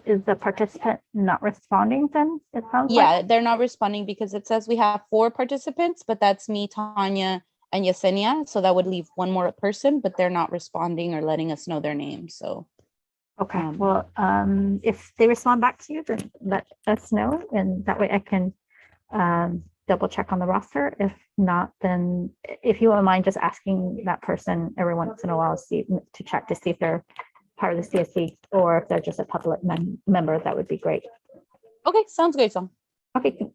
Is the participant not responding then? It sounds Yeah, like. they're not responding because it says we have 4 participants, but that's me, Tanya, and Yesenia. So that would leave one more person, but they're not responding or letting us know their name. So. Okay, well, if they respond back to you, then let us know, and that way I can double check on the roster. If not, then if you wouldn't mind just asking that person every once in a while to check to see if they're part of the CSC or if they're just a public member, that would be great. Okay, sounds good, Song. Okay, thanks.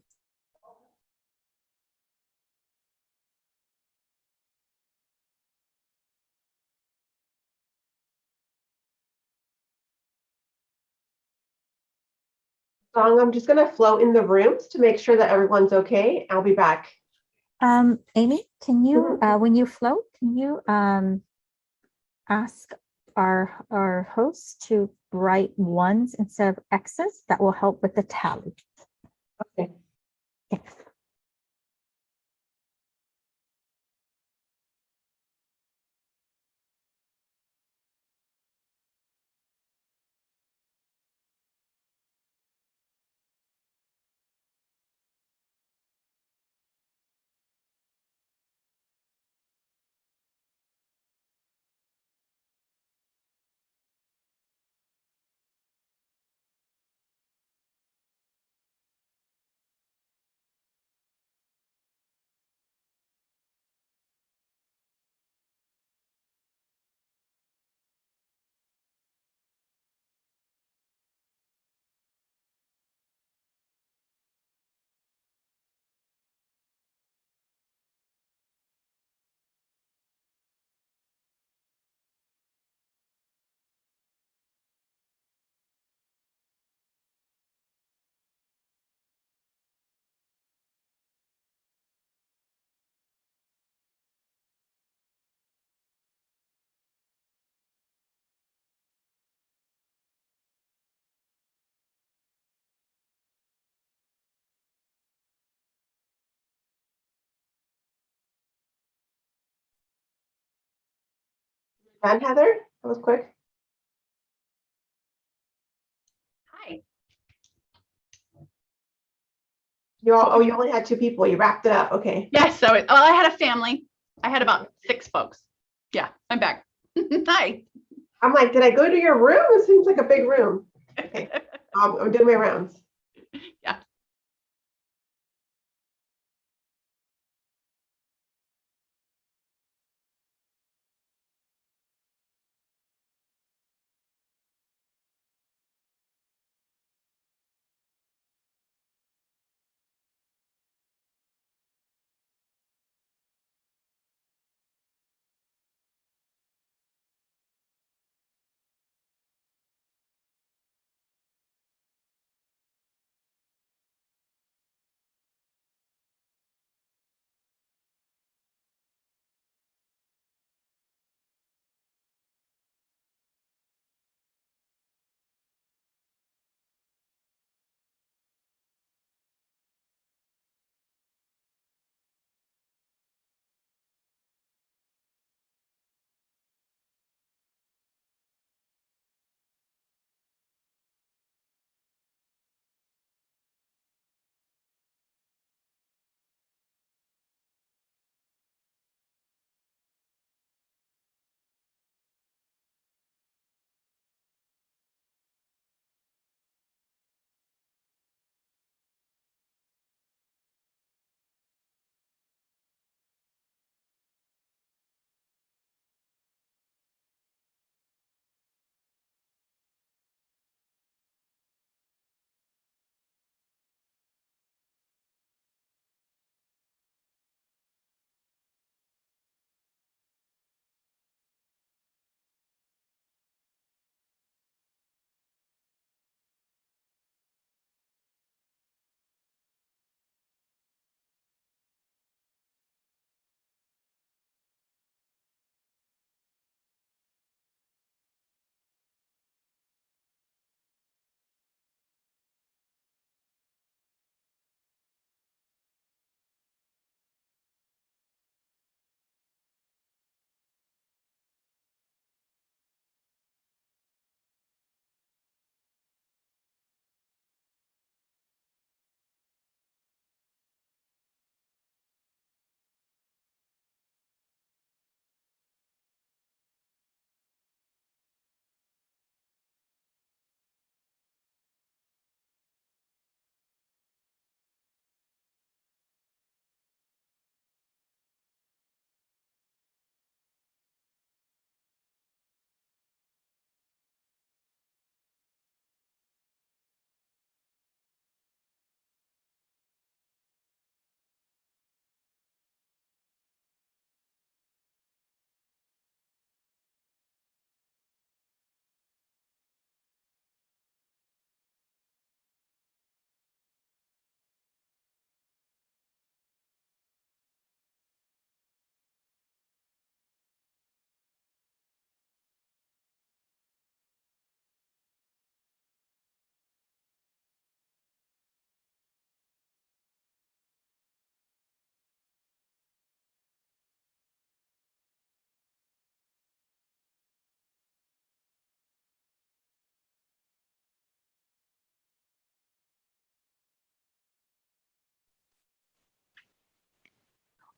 Zong, I'm just going to float in the rooms to make sure that everyone's okay. I'll be back. Amy, can you, when you float, can you ask our host to write ones instead of X's? That will help with the tally. Okay. Thanks. And Heather, that was quick. Hi. You only had 2 people. You wrapped it up. Okay. Yes, so I had a family. I had about 6 folks. Yeah, I'm back. Hi. I'm like, did I go to your room? It seems like a big room. Okay. I'm doing my rounds. Yeah.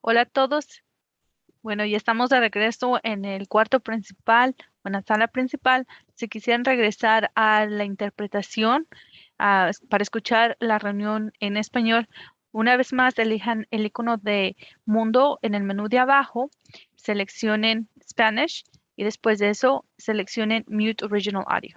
Hola a todos. Bueno, ya estamos de regreso en el cuarto principal, o en la sala principal. Si quisieran regresar a la interpretación, para escuchar la reunión en español, una vez más elijan el icono de mundo en el menú de abajo, seleccionen Spanish y después de eso seleccionen Mute Original Audio.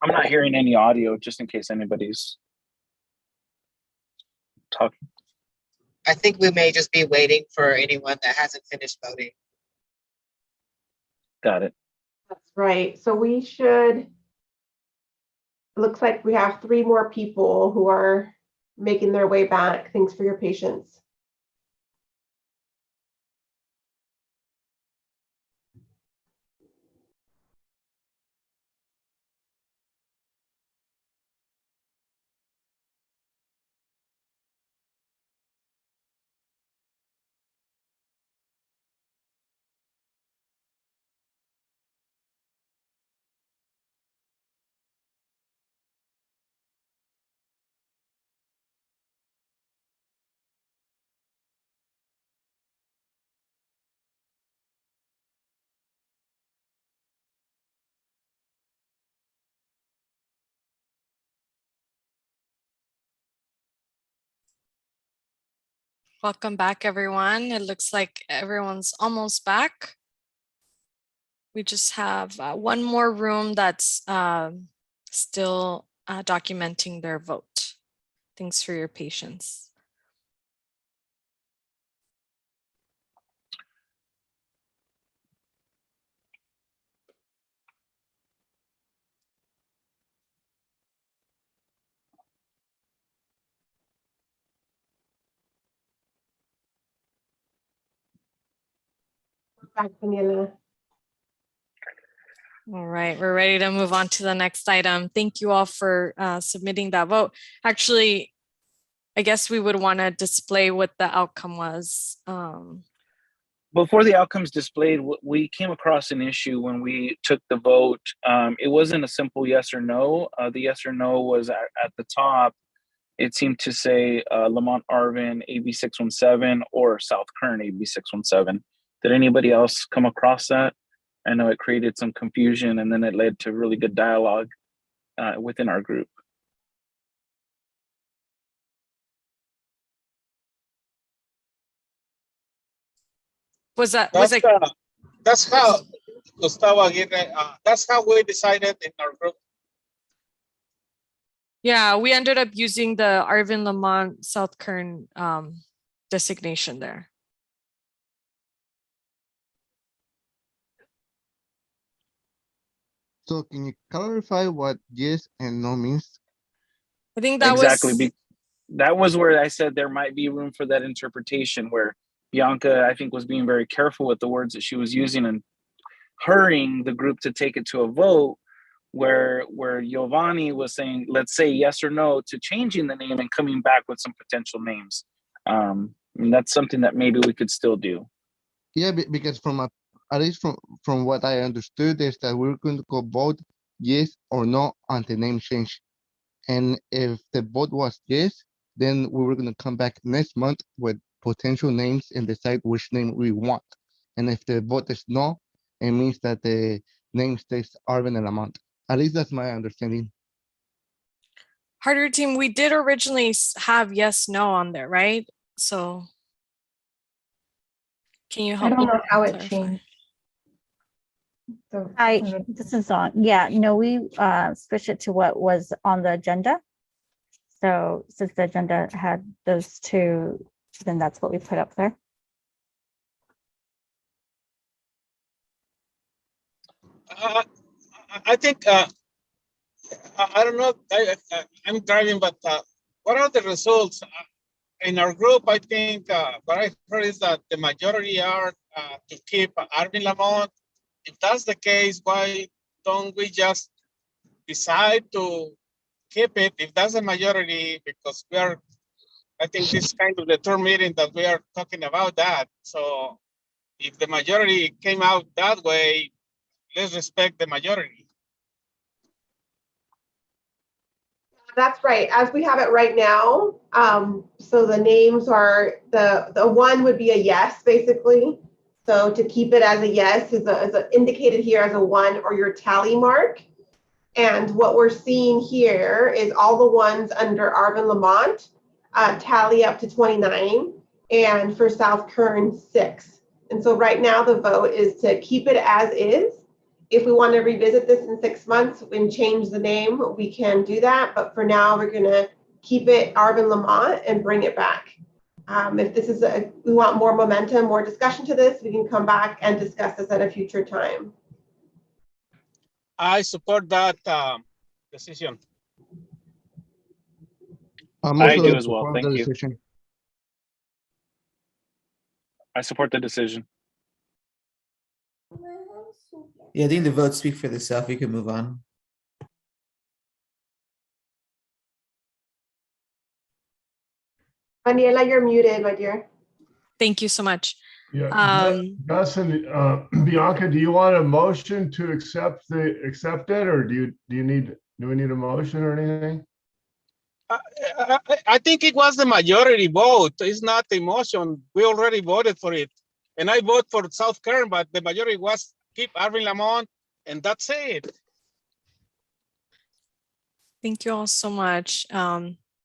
I'm not hearing any audio, just in case anybody's talking. I think we may just be waiting for anyone that hasn't finished voting. Got it. That's right. So we should, looks like we have 3 more people who are making their way back. Thanks for your patience. Welcome back, everyone. It looks like everyone's almost back. We just have one more room that's still documenting their vote. Thanks for your patience. Back, Daniela. All right, we're ready to move on to the next item. Thank you all for submitting that vote. Actually, I guess we would want to display what the outcome was. Before the outcomes displayed, we came across an issue when we took the vote. It wasn't a simple yes or no. The yes or no was at the top. It seemed to say Lamont Arvin, AB 617, or South Kern, AB 617. Did anybody else come across that? I know it created some confusion, and then it led to really good dialogue within our group. Was that That's how Gustavo Aguirre, that's how we decided in our group. Yeah, we ended up using the Arvin Lamont South Kern designation there. So can you clarify what yes and no means? I think that exactly. That was where I said there might be room for that interpretation, where Bianca, I think, was being very careful with the words that she was using and hurrying the group to take it to a vote, where Giovanni was saying, let's say yes or no to changing the name and coming back with some potential names. And that's something that maybe we could still do. Yeah, because at least from what I understood is that we're going to go vote yes or no on the name change. And if the vote was yes, then we were going to come back next month with potential names and decide which name we want. And if the vote is no, it means that the name stays Arvin and Lamont. At least that's my understanding. Harder Team, we did originally have yes, no on there, right? So can you help? I don't know how it clarify? changed. So This is on. Yeah, no, we switched it to what was on the agenda. So since the agenda had those two, then that's what we put up there. I think, I don't know, I'm driving, but what are the results? In our group, I think what I heard is that the majority are to keep Arvin Lamont. If that's the case, why don't we just decide to keep it if that's the majority? Because we are, I think this is kind of the third meeting that we are talking about that. So if the majority came out that way, let's respect the majority. that's right. As we have it right now, so the names are, the one would be a yes, basically. So to keep it as a yes is indicated here as a 1 or your tally mark. And what we're seeing here is all the ones under Arvin Lamont tally up to 29, and for South Kern 6. And so right now the vote is to keep it as is if we want to revisit this in 6 months and change the name, we can do that. But for now, we're going to keep it Arvin Lamont and bring it back. If this is we want more momentum, more discussion to this, we can come back and discuss this at a future time. I support that decision. I do as well. Thank you. Decision. I support the decision. Yeah, I think the votes speak for themselves. We can move on. Daniela, you're muted, my dear. Thank you so much. Yeah, Gus and Bianca, do you want a motion to accept it, or do we need a motion or anything? I think it was the majority vote. It's not the motion. We already voted for it. And I vote for South Kern, but the majority was keep Arvin Lamont, and that's it. Thank you all so much.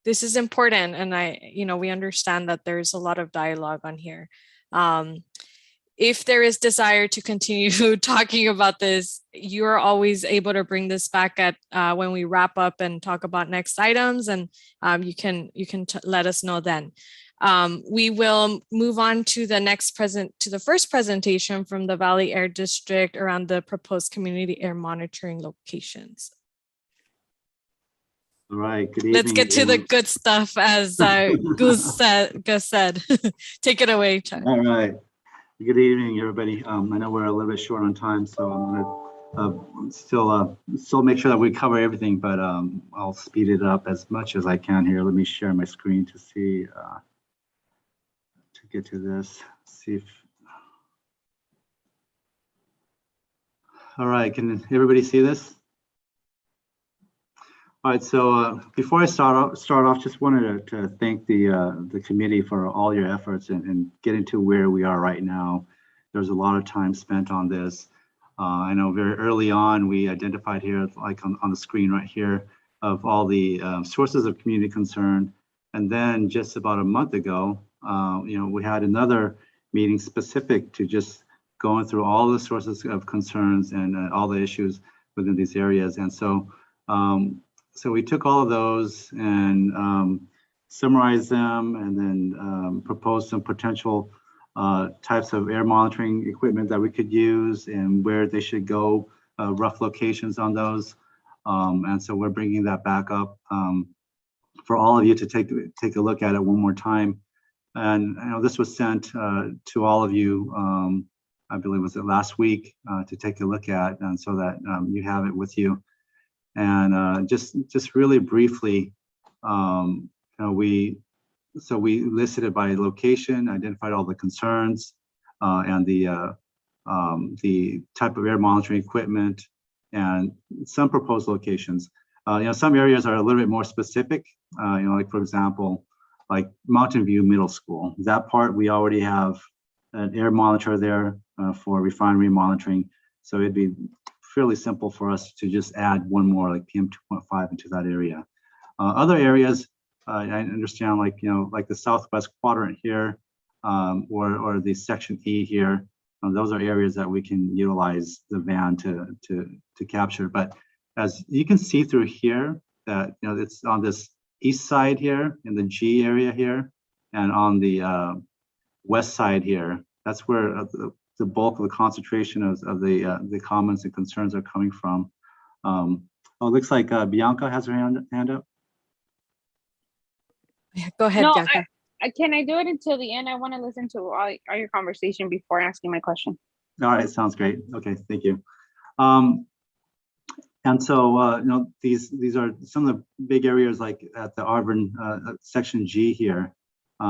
This is important, and we understand that there's a lot of dialogue on here. If there is desire to continue talking about this, you are always able to bring this back at when we wrap up and talk about next items, and you can let us know then. We will move on to the first presentation from the Valley Air District around the proposed community air monitoring locations. All right, good evening. Let's get to the good stuff, as Gus said. Take it away, Chuck. All right. Good evening, everybody. I know we're a little bit short on time, so I'm going to still make sure that we cover everything, but I'll speed it up as much as I can here. Let me share my screen to see, to get to this. See if. All right, can everybody see this? All right, so before I start off, just wanted to thank the committee for all your efforts and getting to where we are right now. There's a lot of time spent on this. I know very early on we identified here, like on the screen right here, of all the sources of community concern. And then just about a month ago, we had another meeting specific to just going through all the sources of concerns and all the issues within these areas. And so. So we took all of those and summarized them, and then proposed some potential types of air monitoring equipment that we could use and where they should go, rough locations on those. And so we're bringing that back up for all of you to take a look at it one more time. And this was sent to all of you, I believe was it last week, to take a look at, and so that you have it with you. And just really briefly, we listed it by location, identified all the concerns, and the type of air monitoring equipment, and some proposed locations. Some areas are a little bit more specific. Like for example, like Mountain View Middle School. That part we already have an air monitor there for refinery monitoring, so it'd be fairly simple for us to just add one more, like PM 2.5 into that area. Other areas, I understand, like the southwest quadrant here, or the section E here. Those are areas that we can utilize the van to capture. But as you can see through here, that it's on this east side here in the G area here, and on the west side here. That's where the bulk of the concentration of the comments and concerns are coming from. It looks like Bianca has her hand up. Go ahead, no, Bianca. Can I do it until the end? I want to listen to all your conversation before asking my question. All right, sounds great. Okay, thank you. And so these are some of the big areas, like at the Arvin section G here.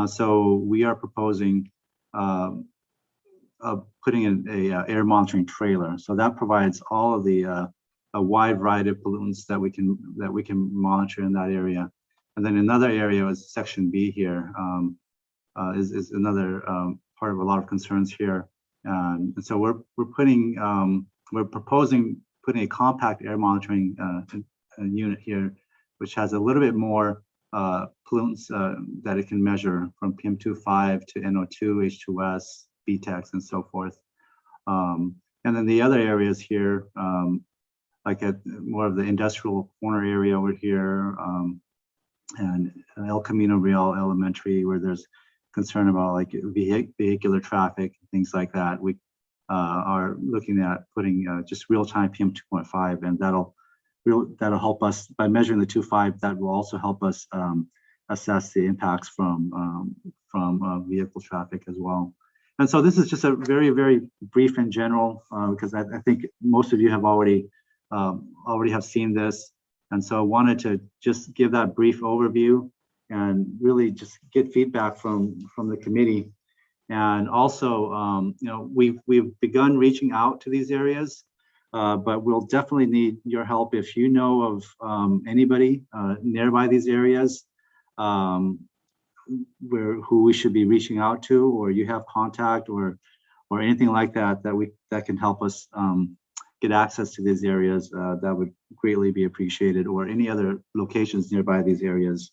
So we are proposing putting in a air monitoring trailer. So that provides all of the a wide variety of pollutants that we can monitor in that area. And then another area is section B here, is another part of a lot of concerns here. And so we're proposing putting a compact air monitoring unit here, which has a little bit more pollutants that it can measure, from PM2.5 to NO2, H2S, BTEX, and so forth. And then the other areas here, like at more of the industrial corner area over here, and El Camino Real Elementary, where there's concern about like vehicular traffic, things like that. We are looking at putting just real-time PM 2.5, and that'll help us by measuring the 2.5. That will also help us assess the impacts from vehicle traffic as well. And so this is just a very, very brief and general, because I think most of you have already have seen this. And so I wanted to just give that brief overview and really just get feedback from the committee. And also, you know, we've begun reaching out to these areas, but we'll definitely need your help if you know of anybody nearby these areas who we should be reaching out to, or you have contact or anything like that that can help us get access to these areas. That would greatly be appreciated, or any other locations nearby these areas.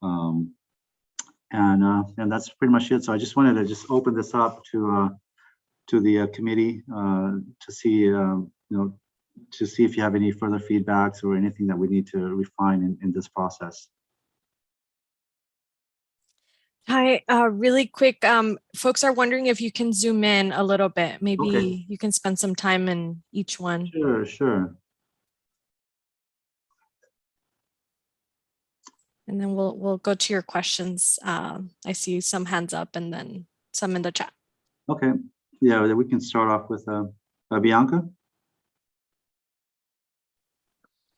And that's pretty much it. So I just wanted to just open this up to the committee to see to see if you have any further feedbacks or anything that we need to refine in this process. Hi, really quick, folks are wondering if you can zoom in a little bit. Maybe Okay. you can spend some time in each one. Sure. And then we'll go to your questions. I see some hands up and then some in the chat. Okay. Yeah, we can start off with Bianca.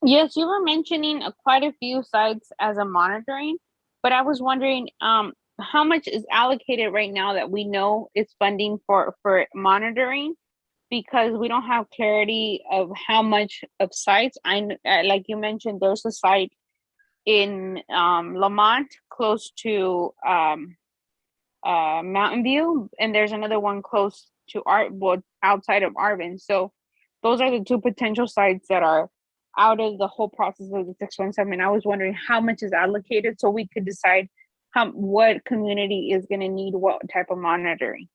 Yes, you were mentioning quite a few sites as a monitoring, but I was wondering how much is allocated right now that we know is funding for monitoring, because we don't have clarity of how much of sites. Like you mentioned, there's a site in Lamont close to Mountain View, and there's another one close to outside of Arvin. So those are the two potential sites that are out of the whole process of the 617. I was wondering how much is allocated so we could decide what community is going to need what type of monitoring.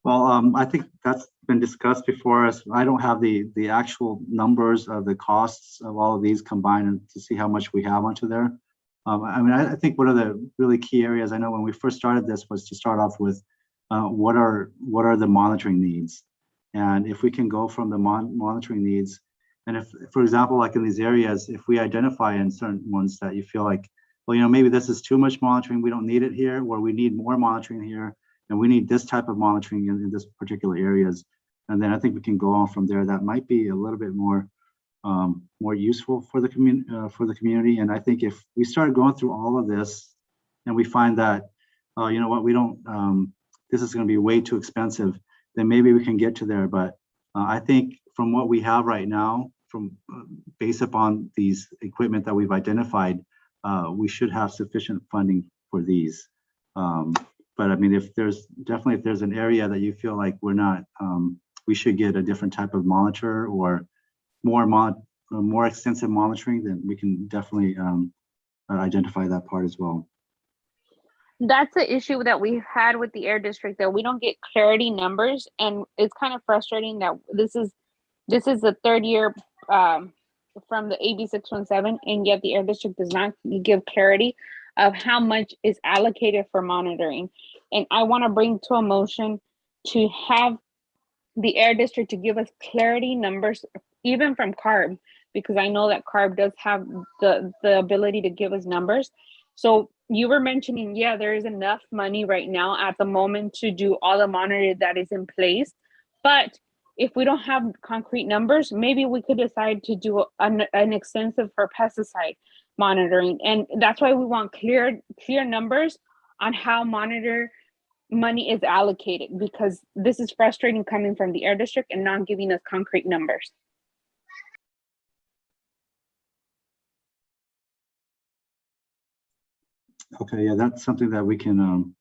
Well, I think that's been discussed before. As I don't have the actual numbers of the costs of all of these combined and to see how much we have onto there. I mean, I think one of the really key areas, I know when we first started this, was to start off with what are the monitoring needs, and if we can go from the monitoring needs, and if, for example, like in these areas, if we identify in certain ones that you feel like, well, you know, maybe this is too much monitoring, we don't need it here, or we need more monitoring here, and we need this type of monitoring in this particular areas, and then I think we can go on from there. That might be a little bit more useful for the community. And I think if we start going through all of this, and we find that, you know what, we don't, this is going to be way too expensive, then maybe we can get to there. But I think from what we have right now, from based upon these equipment that we've identified, we should have sufficient funding for these. But I mean, if there's an area that you feel like we're not, we should get a different type of monitor or more extensive monitoring, then we can definitely identify that part as well. That's the issue that we've had with the air district, that we don't get clarity numbers, and it's kind of frustrating that this is the third year from the AB 617, and yet the air district does not give clarity of how much is allocated for monitoring. And I want to bring to a motion to have the air district to give us clarity numbers, even from CARB, because I know that CARB does have the ability to give us numbers. So you were mentioning, yeah, there is enough money right now at the moment to do all the monitoring that is in place. But if we don't have concrete numbers, maybe we could decide to do an extensive for pesticide monitoring. And that's why we want clear numbers on how monitor money is allocated, because this is frustrating coming from the air district and not giving us concrete numbers. Okay, yeah, that's something that we can,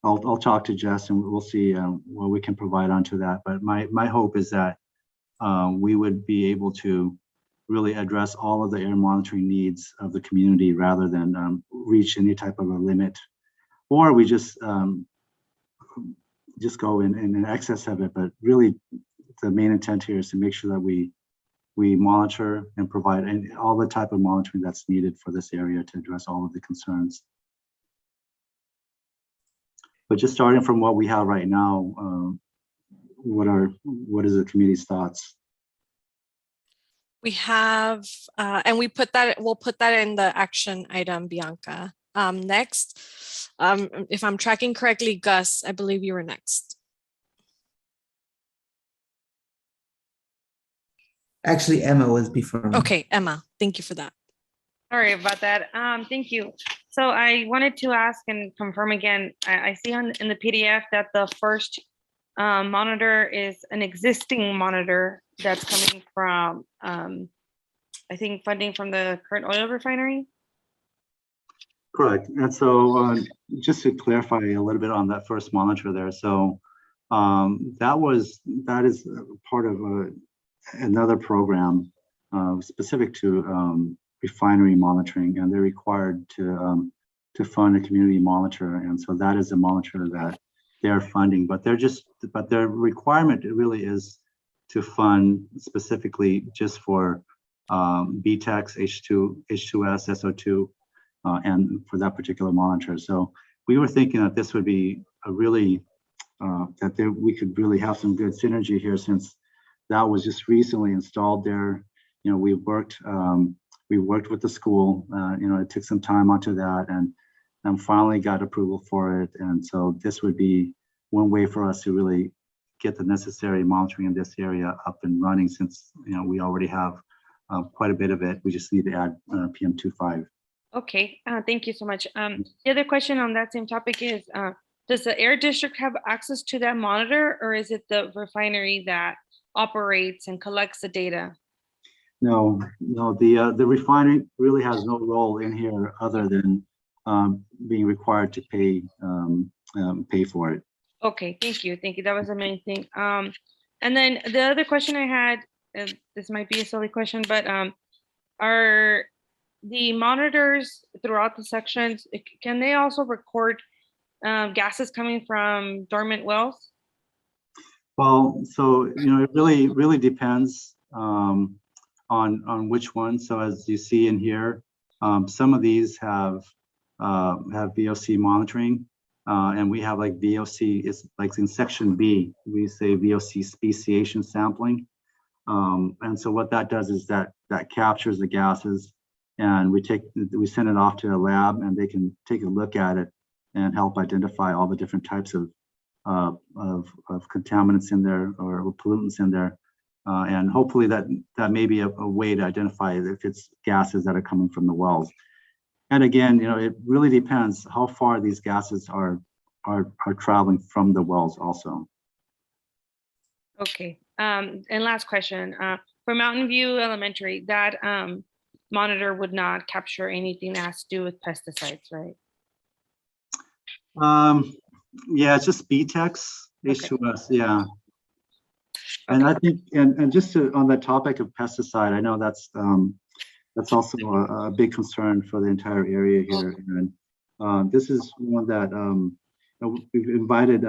I'll talk to Jess and we'll see what we can provide onto that. But my hope is that we would be able to really address all of the air monitoring needs of the community rather than reach any type of a limit, or we just just go in excess of it. But really, the main intent here is to make sure that we monitor and provide all the type of monitoring that's needed for this area to address all of the concerns. But just starting from what we have right now, what is the committee's thoughts? We have, and we'll put that in the action item, Bianca. Next, if I'm tracking correctly, Gus, I believe you were next. Actually, Emma was before me. Okay, Emma, thank you for that. Sorry about that. Thank you. So I wanted to ask and confirm again, I see in the PDF that the first monitor is an existing monitor that's coming from, I think, funding from the current oil refinery. Correct. And so just to clarify a little bit on that first monitor there. So that is part of another program specific to refinery monitoring, and they're required to fund a community monitor. And so that is a monitor that they're funding, but their requirement really is to fund specifically just for BTEX, H2S, SO2, and for that particular monitor. So we were thinking that this would be a really, we could really have some good synergy here, since that was just recently installed there. You know, we worked with the school, you know, it took some time onto that, and finally got approval for it. And so this would be one way for us to really get the necessary monitoring in this area up and running, since, you know, we already have quite a bit of it. We just need to add PM25. Okay, thank you so much. The other question on that same topic is, does the air district have access to that monitor, or is it the refinery that operates and collects the data? No, the refinery really has no role in here other than being required to pay for it. Okay, thank you. That was the main thing. And then the other question I had, this might be a silly question, but are the monitors throughout the sections, can they also record gases coming from dormant wells? Well, so, you know, it really depends on which one. So as you see in here, some of these have VOC monitoring, and we have like VOC, it's like in section B, we say VOC speciation sampling. And so what that does is that captures the gases, and we send it off to a lab, and they can take a look at it and help identify all the different types of contaminants in there, or pollutants in there. And hopefully that may be a way to identify if it's gases that are coming from the wells. And again, you know, it really depends how far these gases are traveling from the wells also. Okay, and last question, for Mountain View Elementary, that monitor would not capture anything that has to do with pesticides, right? Yeah, it's just BTEX, H2S, okay. yeah. And I think, and just on the topic of pesticide, I know that's also a big concern for the entire area here. And this is one that we've invited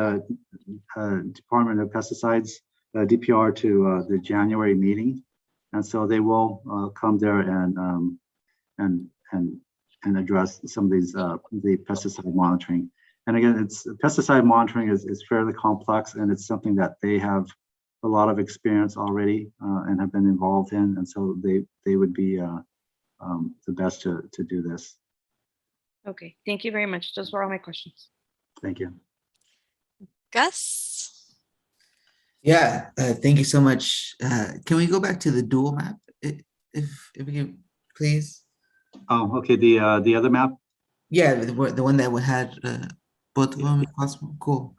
Department of Pesticides, DPR, to the January meeting, and so they will come there and address some of these the pesticide monitoring. And again, pesticide monitoring is fairly complex, and it's something that they have a lot of experience already and have been involved in, and so they would be the best to do this. Okay, thank you very much. Those were all my questions. Thank you. Gus? Yeah, thank you so much. Can we go back to the dual map, if we can, please? Oh, okay, the other map? Yeah, the one that we had both of them if possible. Cool.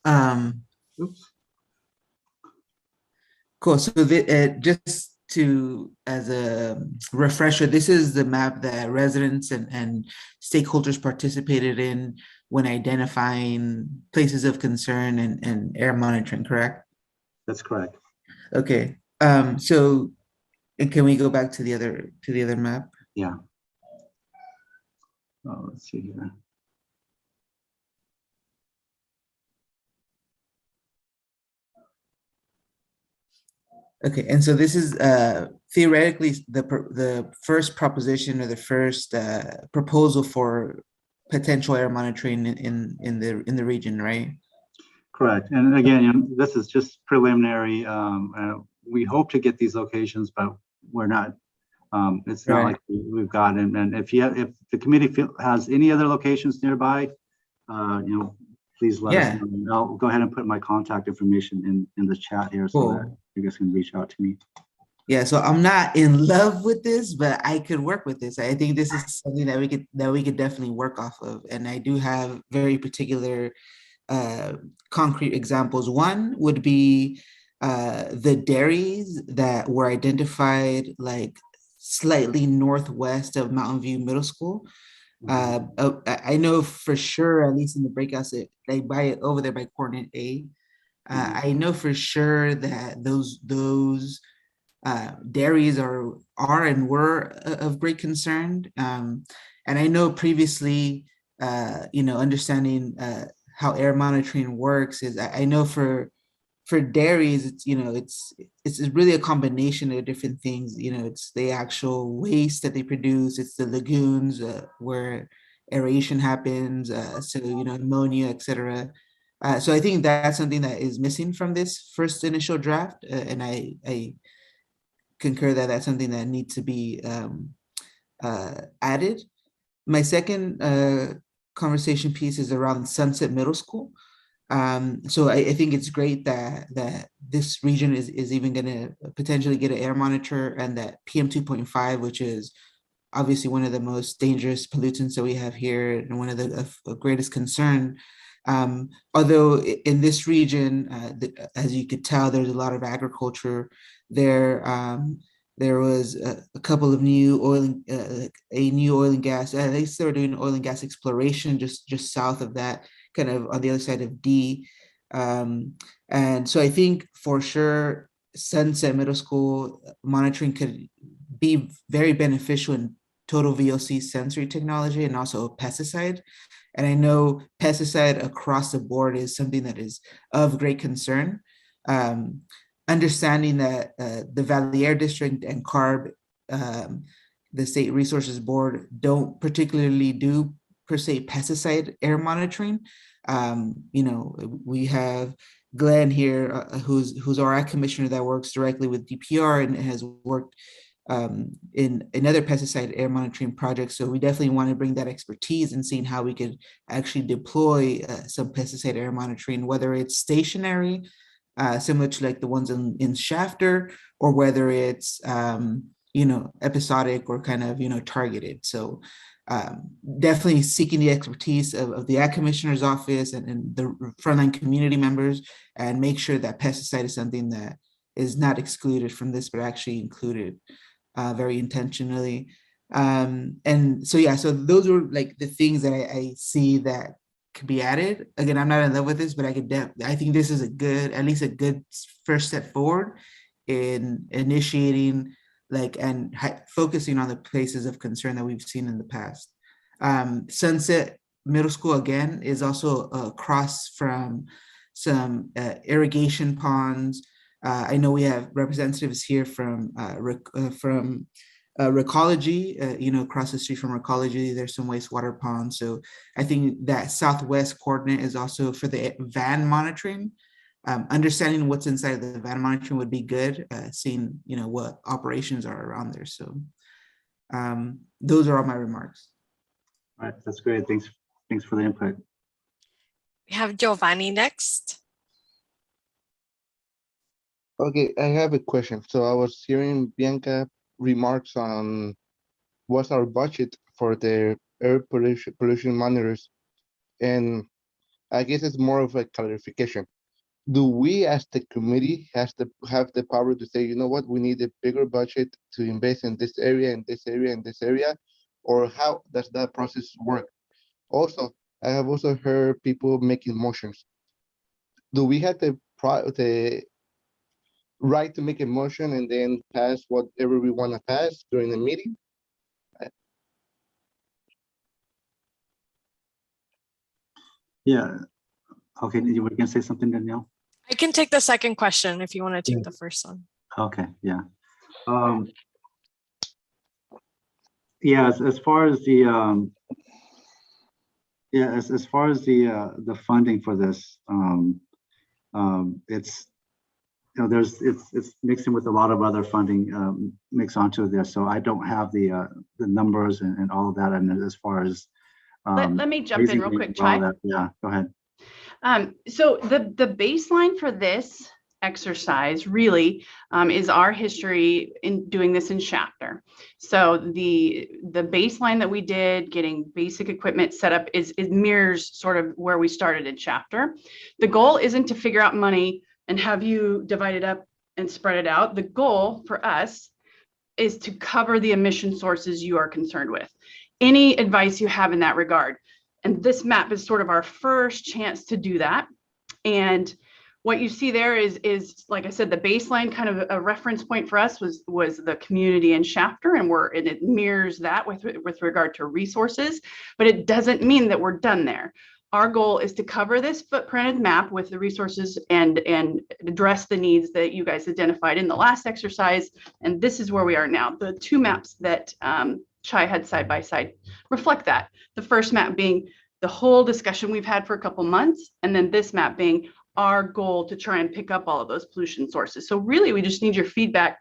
Oops. Cool. So just as a refresher, this is the map that residents and stakeholders participated in when identifying places of concern and air monitoring, correct? That's correct. Okay. So can we go back to the other map? Yeah. Oh, let's see here. Okay, and so this is theoretically the first proposition or the first proposal for potential air monitoring in the region, right? Correct. And again, this is just preliminary. We hope to get these locations, but we're not. It's not like we've gotten. And if the committee has any other locations nearby, please let us know. I'll go ahead and put my contact information in the chat here so that you guys can reach out to me. Yeah, so I'm not in love with this, but I could work with this. I think this is something that we could definitely work off of. And I do have very particular concrete examples. One would be the dairies that were identified like slightly northwest of Mountain View Middle School. I know for sure, at least in the breakouts, like by over there by coordinate A, I know for sure that those dairies are and were of great concern. And I know previously, understanding how air monitoring works is I know for dairies, it's really a combination of different things. It's the actual waste that they produce, it's the lagoons where aeration happens, so ammonia, etc. So I think that's something that is missing from this first initial draft, and I concur that that's something that needs to be added. My second conversation piece is around Sunset Middle School. So I think it's great that this region is even going to potentially get an air monitor, and that PM 2.5, which is obviously one of the most dangerous pollutants that we have here and one of the greatest concern. Although in this region, as you could tell, there's a lot of agriculture there. There was a couple of new oil and gas. They started doing oil and gas exploration just south of that, kind of on the other side of D. And so I think for sure, Sunset Middle School monitoring could be very beneficial in total VOC sensory technology and also pesticide. And I know pesticide across the board is something that is of great concern. Understanding that the Valley Air District and CARB, the State Resources Board, don't particularly do per se pesticide air monitoring. We have Glenn here, who's our ag commissioner that works directly with DPR and has worked in other pesticide air monitoring projects. So we definitely want to bring that expertise and seeing how we could actually deploy some pesticide air monitoring, whether it's stationary, similar to like the ones in Shafter, or whether it's episodic or kind of targeted. So definitely seeking the expertise of the Ag Commissioner's office and the frontline community members, and make sure that pesticide is something that is not excluded from this, but actually included very intentionally. And so so those are like the things that I see that could be added. Again, I'm not in love with this, but I think this is at least a good first step forward in initiating and focusing on the places of concern that we've seen in the past. Sunset Middle School, again, is also across from some irrigation ponds. I know we have representatives here from Recology, across the street from Recology, there's some wastewater ponds. So I think that southwest coordinate is also for the van monitoring. Understanding what's inside of the van monitoring would be good, seeing what operations are around there. So those are all my remarks. All right, that's great. Thanks for the input. We have Giovanni next. Okay, I have a question. So I was hearing Bianca remarks on what's our budget for the air pollution monitors, and I guess it's more of a clarification. Do we as the committee have the power to say, you know what, we need a bigger budget to invest in this area, in this area, in this area, or how does that process work? Also, I have also heard people making motions. Do we have the right to make a motion and then pass whatever we want to pass during the meeting? Yeah. Okay, you were going to say something, Danielle? I can take the second question if you want to take the first one. Okay, yeah. Yeah, as far as the as far as the funding for this, it's it's mixing with a lot of other funding mixed onto this. So I don't have the numbers and all of that. And as far as let me jump in real quick, Chai. Yeah, go ahead. So the baseline for this exercise really is our history in doing this in chapter. So the baseline that we did, getting basic equipment set up, is mirrors sort of where we started in chapter. The goal isn't to figure out money and have you divide it up and spread it out. The goal for us is to cover the emission sources you are concerned with. Any advice you have in that regard. And this map is sort of our first chance to do that. And what you see there is like I said, the baseline kind of a reference point for us was the community and chapter, and it mirrors that with regard to resources, but it doesn't mean that we're done there. Our goal is to cover this footprinted map with the resources and address the needs that you guys identified in the last exercise. And this is where we are now. The two maps that Chai had side by side reflect that. The first map being the whole discussion we've had for a couple months, and then this map being our goal to try and pick up all of those pollution sources. So really, we just need your feedback,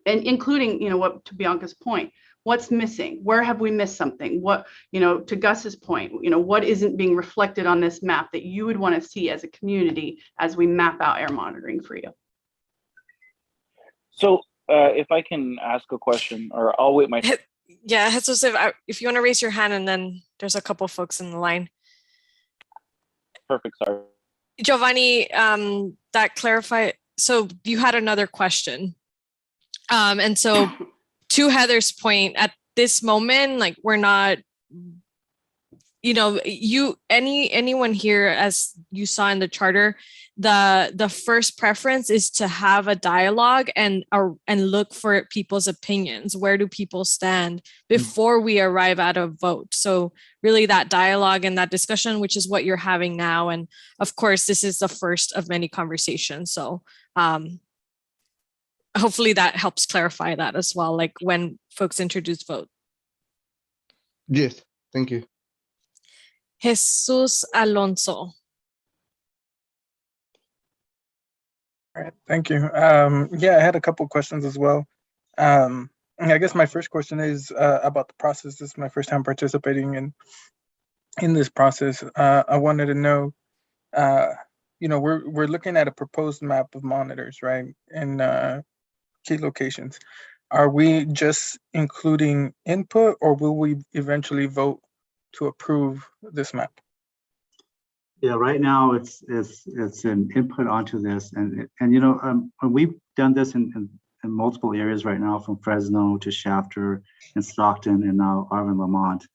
and including, what, to Bianca's point, what's missing? Where have we missed something? What, to Gus's point, what isn't being reflected on this map that you would want to see as a community as we map out air monitoring for you? So if I can ask a question, or I'll wait my turn. Yeah, Jesus, if you want to raise your hand, and then there's a couple folks in the line. Perfect, sorry. Giovanni, that clarified. So you had another question. And so to Heather's point, at this moment, like, we're not, anyone here, as you saw in the charter, the first preference is to have a dialogue and look for people's opinions. Where do people stand before we arrive at a vote? So really that dialogue and that discussion, which is what you're having now. And of course, this is the first of many conversations. So hopefully that helps clarify that as well, like when folks introduce vote. Yes, thank you. Jesus Alonso. All right, thank you. Yeah, I had a couple questions as well. I guess my first question is about the process. This is my first time participating in this process. I wanted to know, we're looking at a proposed map of monitors, right, in key locations. Are we just including input, or will we eventually vote to approve this map? Yeah, right now it's an input onto this, and we've done this in multiple areas right now, from Fresno to Shafter and Stockton, and now Arvin, Lamont.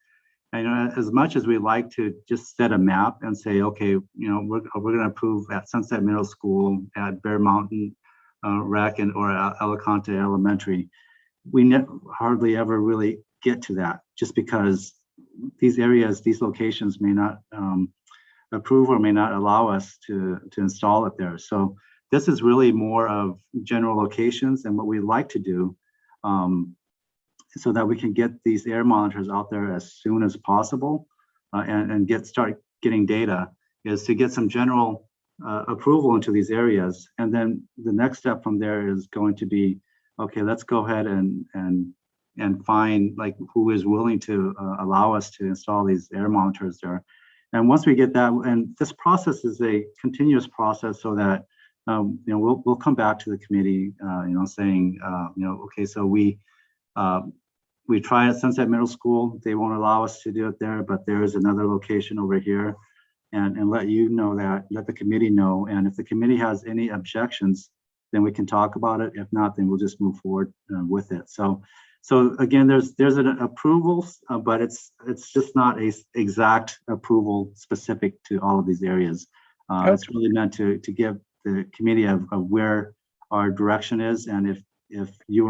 And as much as we like to just set a map and say, okay, we're going to approve at Sunset Middle School, at Bear Mountain Rec, or Alicante Elementary, we hardly ever really get to that, just because these areas, these locations may not approve or may not allow us to install it there. So this is really more of general locations and what we like to do, so that we can get these air monitors out there as soon as possible, and start getting data, is to get some general approval into these areas. And then the next step from there is going to be, okay, let's go ahead and find, like, who is willing to allow us to install these air monitors there. And once we get that, and this process is a continuous process, so that we'll come back to the committee, saying, okay, so we tried at Sunset Middle School. They won't allow us to do it there, but there is another location over here, and let the committee know. And if the committee has any objections, then we can talk about it. If not, then we'll just move forward with it. So again, there's an approval, but it's just not a exact approval specific to all of these areas. It's really meant to give the committee of where our direction is, and if you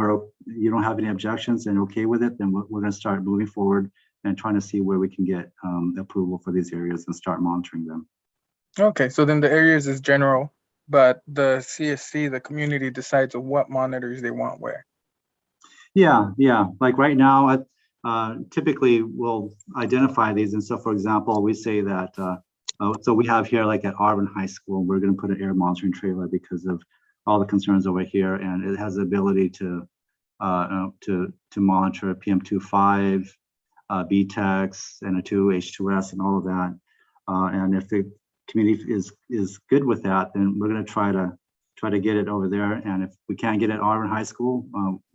don't have any objections and okay with it, then we're going to start moving forward and trying to see where we can get approval for these areas and start monitoring them. Okay, so then the areas is general, but the CSC, the community, decides what monitors they want where. Yeah, yeah. Like right now, typically we'll identify these. And so, for example, we say that, so we have here, like at Arvin High School, we're going to put an air monitoring trailer because of all the concerns over here, and it has the ability to monitor PM2.5, BTEX, NO2, H2S, and all of that. And if the community is good with that, then we're going to try to get it over there. And if we can't get it at Arvin High School,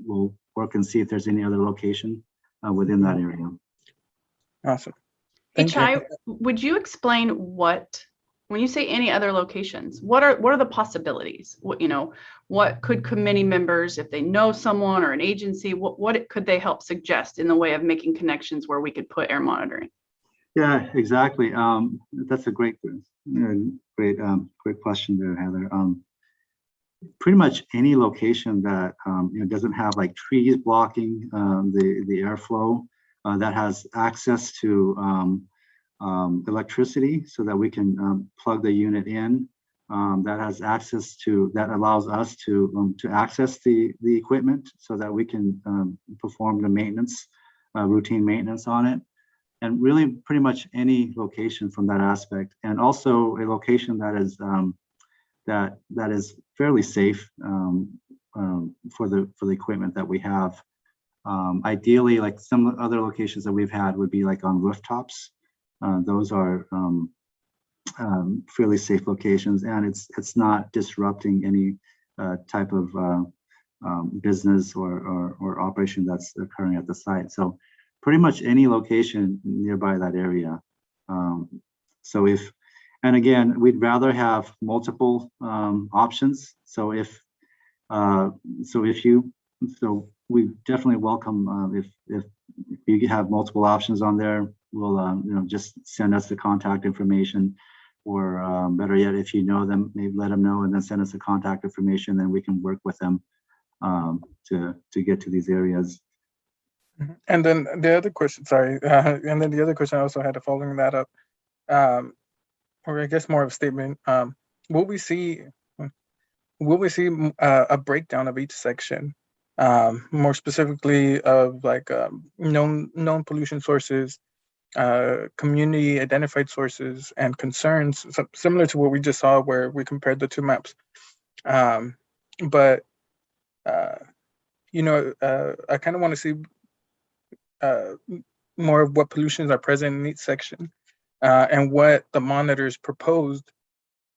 we'll work and see if there's any other location within that area. Awesome. Hey, Chai, would you explain when you say any other locations, what are the possibilities? What could committee members, if they know someone or an agency, what could they help suggest in the way of making connections where we could put air monitoring? Yeah, exactly. That's a great question there, Heather. Pretty much any location that doesn't have like trees blocking the airflow, that has access to electricity so that we can plug the unit in, that has access to, that allows us to access the equipment so that we can perform the maintenance, routine maintenance on it. And really pretty much any location from that aspect, and also a location that is that is fairly safe for the equipment that we have. Ideally, like some other locations that we've had would be like on rooftops. Those are fairly safe locations, and it's not disrupting any type of business or operation that's occurring at the site. So pretty much any location nearby that area. So if, and again, we'd rather have multiple options. So we definitely welcome if you have multiple options on there, we'll just send us the contact information, or better yet, if you know them, maybe let them know and then send us the contact information, then we can work with them to get to these areas. And then the other question, sorry, and then the other question I also had following that up, or I guess more of a statement, will we see a breakdown of each section, more specifically of like known pollution sources, community identified sources and concerns, similar to what we just saw where we compared the two maps. But I kind of want to see more of what pollutions are present in each section, and what the monitors proposed,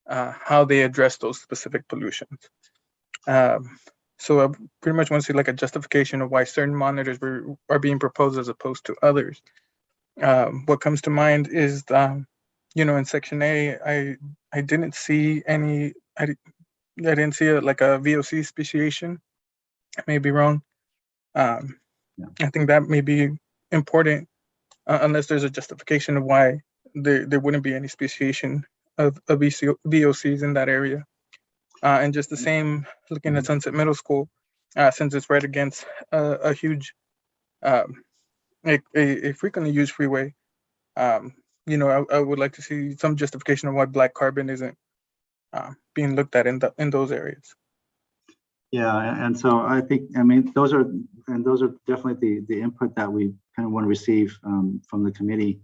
how they address those specific pollutions. So I pretty much want to see like a justification of why certain monitors are being proposed as opposed to others. What comes to mind is, in Section A, I didn't see any, I didn't see like a VOC speciation. I may be wrong. I think that may be important, unless there's a justification of why there wouldn't be any speciation of VOCs in that area. And just the same, looking at Sunset Middle School, since it's right against a huge, a frequently used freeway, I would like to see some justification of why black carbon isn't being looked at in those areas. Yeah, and so I think, those are definitely the input that we kind of want to receive from the committee,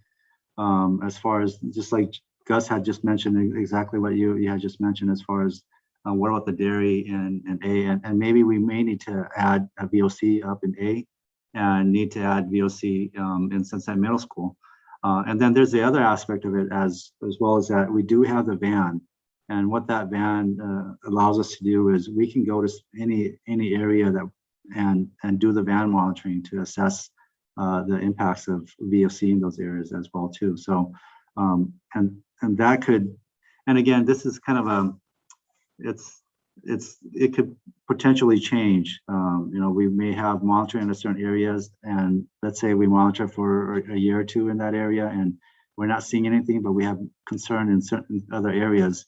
as far as, just like Gus had just mentioned, exactly what you had just mentioned, as far as what about the dairy and A, and maybe we may need to add a VOC up in A, and need to add VOC in Sunset Middle School. And then there's the other aspect of it as well, as that we do have the van. And what that van allows us to do is we can go to any area that and do the van monitoring to assess the impacts of VOC in those areas as well too. So and that could, and again, this is kind of it could potentially change. We may have monitoring in certain areas, and let's say we monitor for a year or two in that area and we're not seeing anything, but we have concern in certain other areas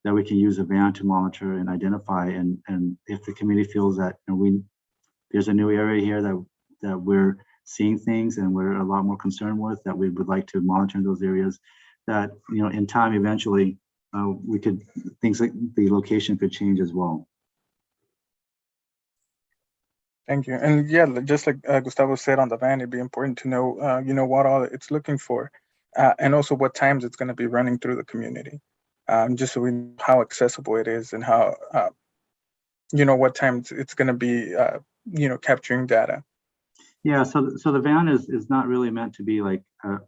that we can use a van to monitor and identify. And if the community feels that there's a new area here that we're seeing things and we're a lot more concerned with, that we would like to monitor in those areas, that in time eventually things like the location could change as well. Thank you. And yeah, just like Gustavo said on the van, it'd be important to know, what all it's looking for, and also what times it's going to be running through the community, just so we know how accessible it is and how, what times it's going to be, capturing data. Yeah, so the van is not really meant to be like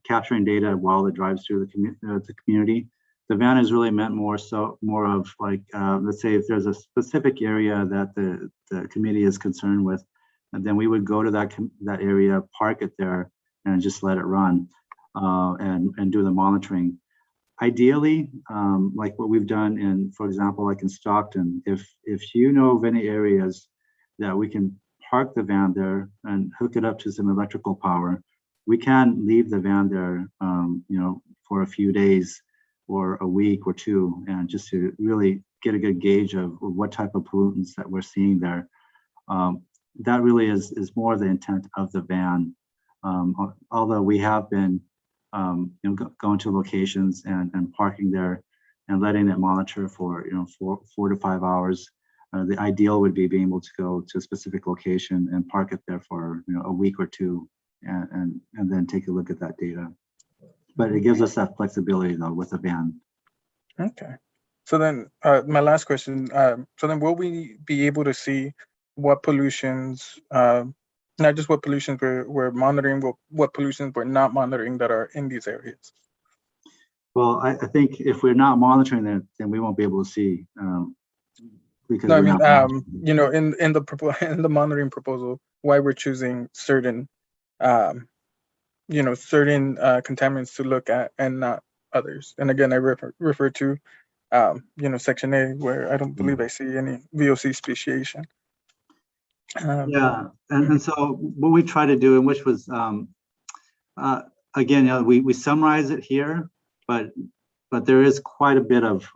capturing data while it drives through the community. The van is really meant more of like, let's say if there's a specific area that the committee is concerned with, and then we would go to that area, park it there, and just let it run, and do the monitoring. Ideally, like what we've done in, for example, like in Stockton, if you know of any areas that we can park the van there and hook it up to some electrical power, we can leave the van there, for a few days or a week or two, and just to really get a good gauge of what type of pollutants that we're seeing there. That really is more the intent of the van. Although we have been going to locations and parking there and letting it monitor for 4 to 5 hours. The ideal would be being able to go to a specific location and park it there for a week or two, and then take a look at that data. But it gives us that flexibility though with the van. Okay. So then my last question, so then will we be able to see what pollutions, not just what pollutions we're monitoring, but what pollutions we're not monitoring that are in these areas? Well, I think if we're not monitoring them, then we won't be able to see. Because no, I we're mean, not in the monitoring proposal, why we're choosing certain, certain contaminants to look at and not others. And again, I refer to, Section A, where I don't believe I see any VOC speciation. Yeah, and so what we try to do, and which was, again, we summarize it here, but there is quite a bit of,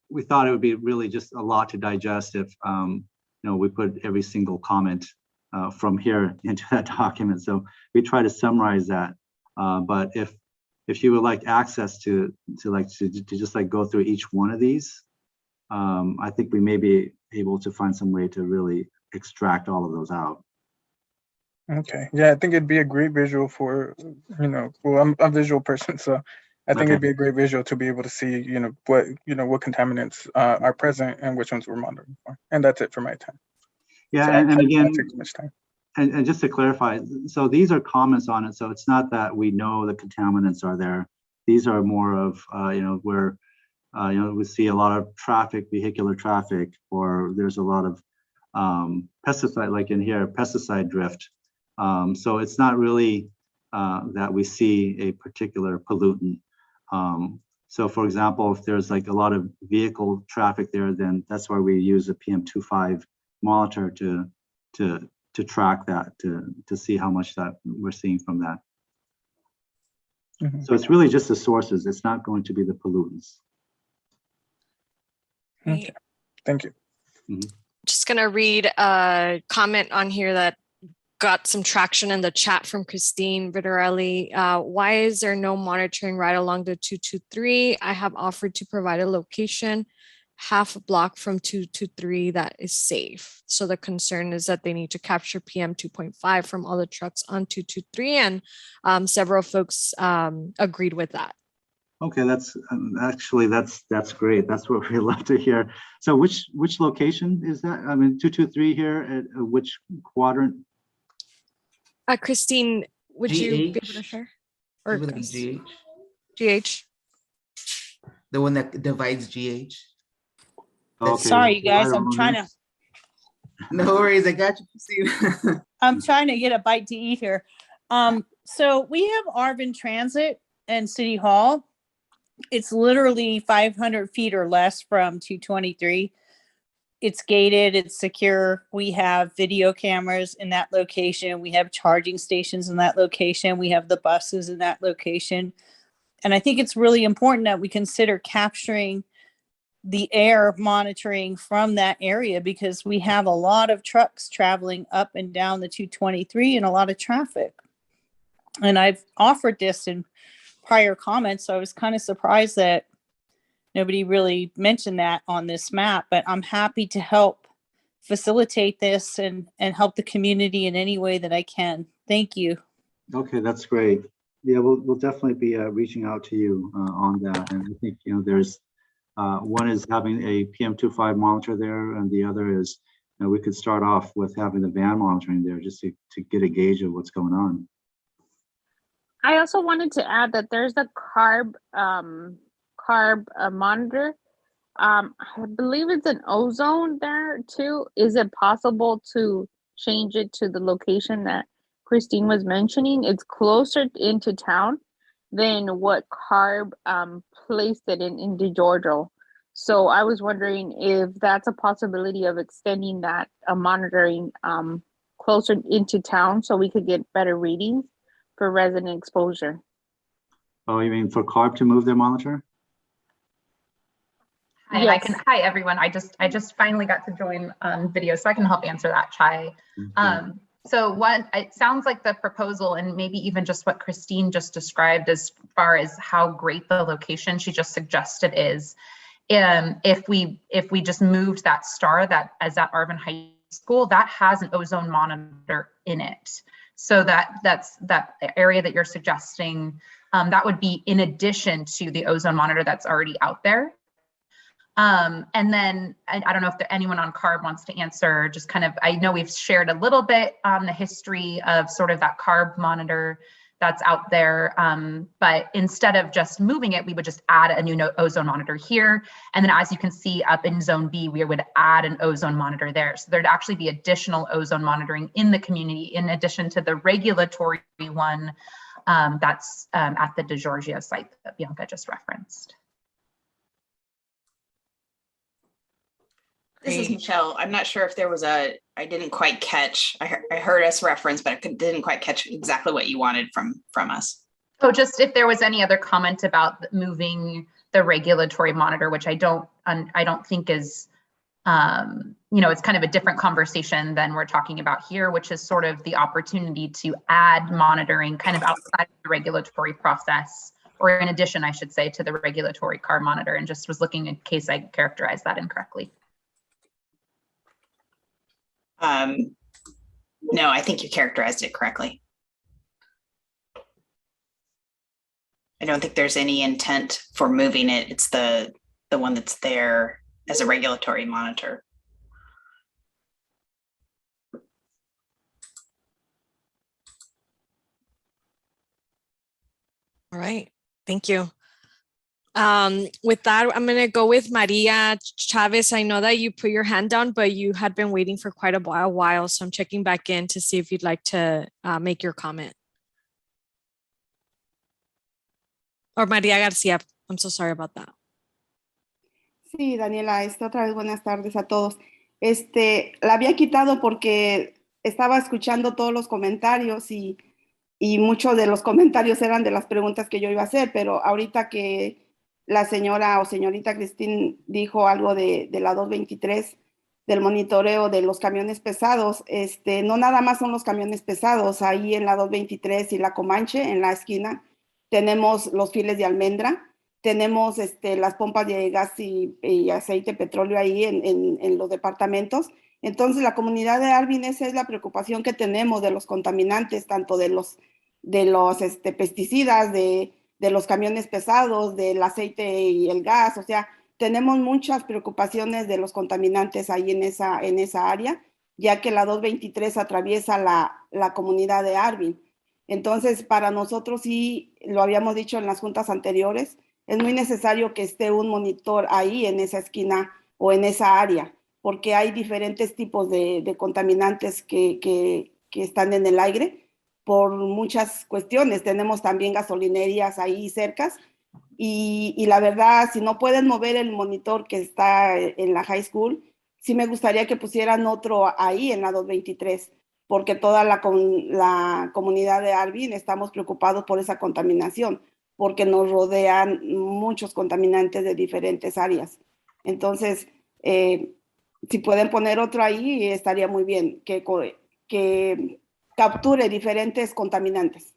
we thought it would be really just a lot to digest if, we put every single comment from here into that document. So we try to summarize that. But if you would like access to just like go through each one of these, I think we may be able to find some way to really extract all of those out. Okay. Yeah, I think it'd be a great visual for, well, I'm a visual person, so I think it'd be a great visual to be able to see, what contaminants are present and which ones we're monitoring for. And that's it for my time. Yeah, so and again, take too much time. And just to clarify, so these are comments on it. So it's not that we know the contaminants are there. These are more of, where, we see a lot of traffic, vehicular traffic, or there's a lot of pesticide, like in here, pesticide drift. So it's not really that we see a particular pollutant. So for example, if there's like a lot of vehicle traffic there, then that's why we use a PM2.5 monitor to track that, to see how much that we're seeing from that. So it's really just the sources. It's not going to be the pollutants. Okay. Thank you. Just gonna read a comment on here that got some traction in the chat from Christine Vitarelli. Why is there no monitoring right along the 223? I have offered to provide a location half a block from 223 that is safe. So the concern is that they need to capture PM 2.5 from all the trucks on 223, and several folks agreed with that. Okay, that's actually that's great. That's what we love to hear. So which location is that? I mean, 223 here at which quadrant? Christine, would GH? you be able to share? Or GH? GH? The one that divides GH. Okay. Sorry, you guys, I'm trying to. No worries, I got you, Christine. I'm trying to get a bite to eat here. So we have Arvin Transit and City Hall. It's literally 500 feet or less from 223. It's gated, it's secure. We have video cameras in that location. We have charging stations in that location. We have the buses in that location. And I think it's really important that we consider capturing the air monitoring from that area, because we have a lot of trucks traveling up and down the 223 and a lot of traffic. And I've offered this in prior comments, so I was kind of surprised that Nobody really mentioned that on this map, but I'm happy to help facilitate this and help the community in any way that I can. Thank you. Okay, that's great. Yeah, we'll definitely be reaching out to you on that. And I think, there's one is having a PM25 monitor there, and the other is we could start off with having the van monitoring there just to get a gauge of what's going on. I also wanted to add that there's a carb monitor. I believe it's an ozone there too. Is it possible to change it to the location that Christine was mentioning? It's closer into town than what carb placed it in DeGiorgio. So I was wondering if that's a possibility of extending that monitoring closer into town so we could get better readings for resident exposure. Oh, you mean for CARB to move their monitor? Hi, yes. Hi everyone. I just finally got to join video, so I can help answer that, Chai. So it sounds like the proposal, and maybe even just what Christine just described as far as how great the location she just suggested is, if we just moved that star that is at Arvin High School, that has an ozone monitor in it. So that's that area that you're suggesting, that would be in addition to the ozone monitor that's already out there. And then I don't know if anyone on CARB wants to answer, just kind of, I know we've shared a little bit on the history of sort of that CARB monitor that's out there. But instead of just moving it, we would just add a new ozone monitor here. And then as you can see up in zone B, we would add an ozone monitor there. So there'd actually be additional ozone monitoring in the community in addition to the regulatory one that's at the DeGiorgio site that Bianca just referenced. This is Michelle. I'm not sure if there was I didn't quite catch, I heard us reference, but I didn't quite catch exactly what you wanted from us. Oh, just if there was any other comment about moving the regulatory monitor, which I don't think is, it's kind of a different conversation than we're talking about here, which is sort of the opportunity to add monitoring kind of outside of the regulatory process, or in addition, I should say, to the regulatory car monitor, and just was looking in case I characterized that incorrectly. No, I think you characterized it correctly. I don't think there's any intent for moving it. It's the one that's there as a regulatory monitor. All right, thank you. With that, I'm going to go with Maria Chavez. I know that you put your hand down, but you had been waiting for quite a while. So I'm checking back in to see if you'd like to make your comment. Or Maria Garcia. I'm so sorry about that. Sí, Daniela, otra vez buenas tardes a todos. La había quitado porque estaba escuchando todos los comentarios y muchos de los comentarios eran de las preguntas que yo iba a hacer, pero ahorita que la señora o señorita Cristín dijo algo de la 223, del monitoreo de los camiones pesados, no nada más son los camiones pesados, ahí en la 223 y la Comanche, en la esquina, tenemos los files de almendra, tenemos las pompas de gas y aceite, petróleo ahí en los departamentos. Entonces la comunidad de Arvin, esa es la preocupación que tenemos de los contaminantes, tanto de los pesticidas, de los camiones pesados, del aceite y el gas, o sea, tenemos muchas preocupaciones de los contaminantes ahí en esa área, ya que la 223 atraviesa la comunidad de Arvin. Entonces, para nosotros sí, lo habíamos dicho en las juntas anteriores, es muy necesario que esté un monitor ahí en esa esquina o en esa área, porque hay diferentes tipos de contaminantes que están en el aire, por muchas cuestiones. Tenemos también gasolinerías ahí cercas y la verdad, si no pueden mover el monitor que está en la high school, sí me gustaría que pusieran otro ahí en la 223, porque toda la comunidad de Arvin estamos preocupados por esa contaminación, porque nos rodean muchos contaminantes de diferentes áreas. Entonces, si pueden poner otro ahí, estaría muy bien, que capture diferentes contaminantes.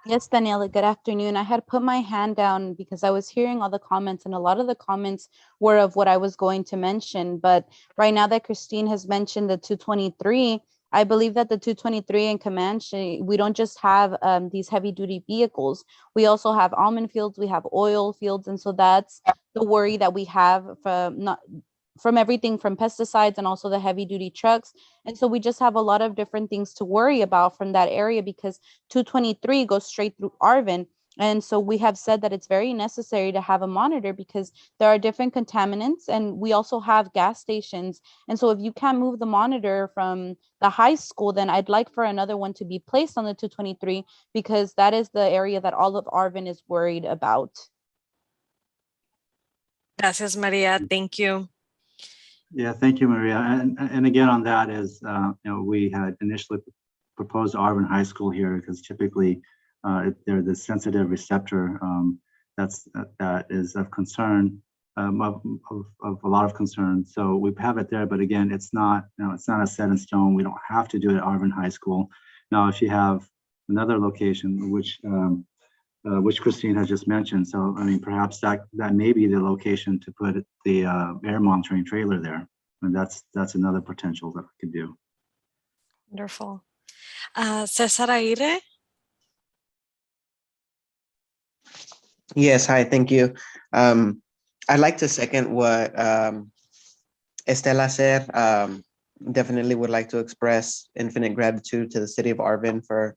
Yes, Daniela, good afternoon. I had put my hand down because I was hearing all the comments, and a lot of the comments were of what I was going to mention. But right now that Christine has mentioned the 223, I believe that the 223 in Comanche, we don't just have these heavy duty vehicles. We also have almond fields, we have oil fields. And so that's the worry that we have from everything from pesticides and also the heavy duty trucks. And so we just have a lot of different things to worry about from that area, because 223 goes straight through Arvin. And so we have said that it's very necessary to have a monitor because there are different contaminants, and we also have gas stations. And so if you can't move the monitor from the high school, then I'd like for another one to be placed on the 223, because that is the area that all of Arvin is worried about. Gracias, Maria. Thank you. Yeah, thank you, Maria. And again, on that is, we had initially proposed Arvin High School here because typically they're the sensitive receptor that is of concern, of a lot of concern. So we have it there, but again, it's not a set in stone. We don't have to do it at Arvin High School. Now, if you have another location, which Christine has just mentioned. So, I mean, perhaps that may be the location to put the air monitoring trailer there. And that's another potential that we could do. Wonderful. Cesar Aire? Yes, hi, thank you. I'd like to second what Estela said. Definitely would like to express infinite gratitude to the city of Arvin for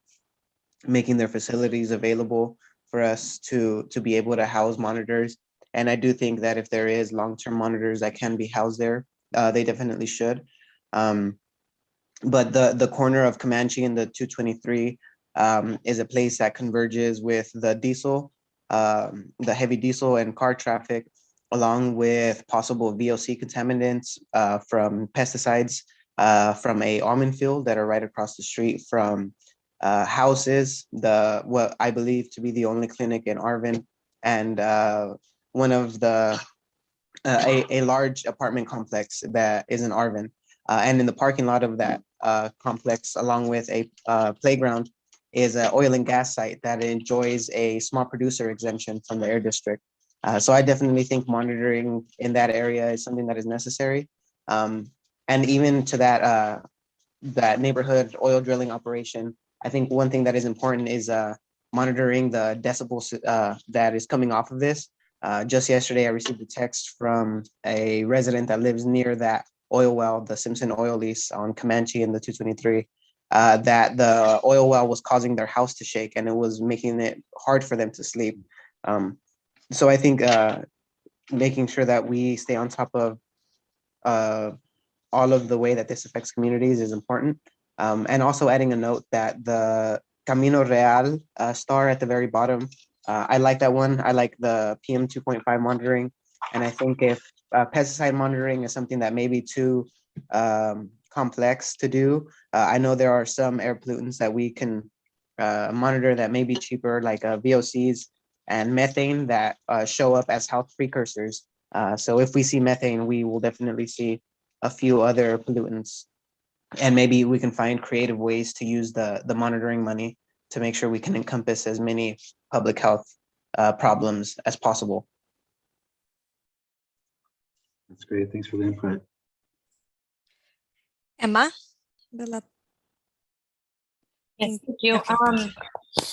making their facilities available for us to be able to house monitors. And I do think that if there is long-term monitors that can be housed there, they definitely should. But the corner of Comanche and the 223 is a place that converges with the diesel, the heavy diesel and car traffic, along with possible VOC contaminants from pesticides from a almond field that are right across the street from houses, what I believe to be the only clinic in Arvin, and one of the a large apartment complex that is in Arvin, and in the parking lot of that complex, along with a playground, is an oil and gas site that enjoys a small producer exemption from the air district. So I definitely think monitoring in that area is something that is necessary, and even to that neighborhood oil drilling operation. I think one thing that is important is monitoring the decibels that is coming off of this. Just yesterday, I received a text from a resident that lives near that oil well, the Simpson oil lease on Comanche and the 223, that the oil well was causing their house to shake and it was making it hard for them to sleep. So I think making sure that we stay on top of all of the way that this affects communities is important. And also adding a note that the Camino Real star at the very bottom, I like that one. I like the PM 2.5 monitoring. And I think if pesticide monitoring is something that may be too complex to do, I know there are some air pollutants that we can monitor that may be cheaper, like VOCs and methane that show up as health precursors. So if we see methane, we will definitely see a few other pollutants. And maybe we can find creative ways to use the monitoring money to make sure we can encompass as many public health problems as possible. That's great. Thanks for the input. Emma? Yes, thank you.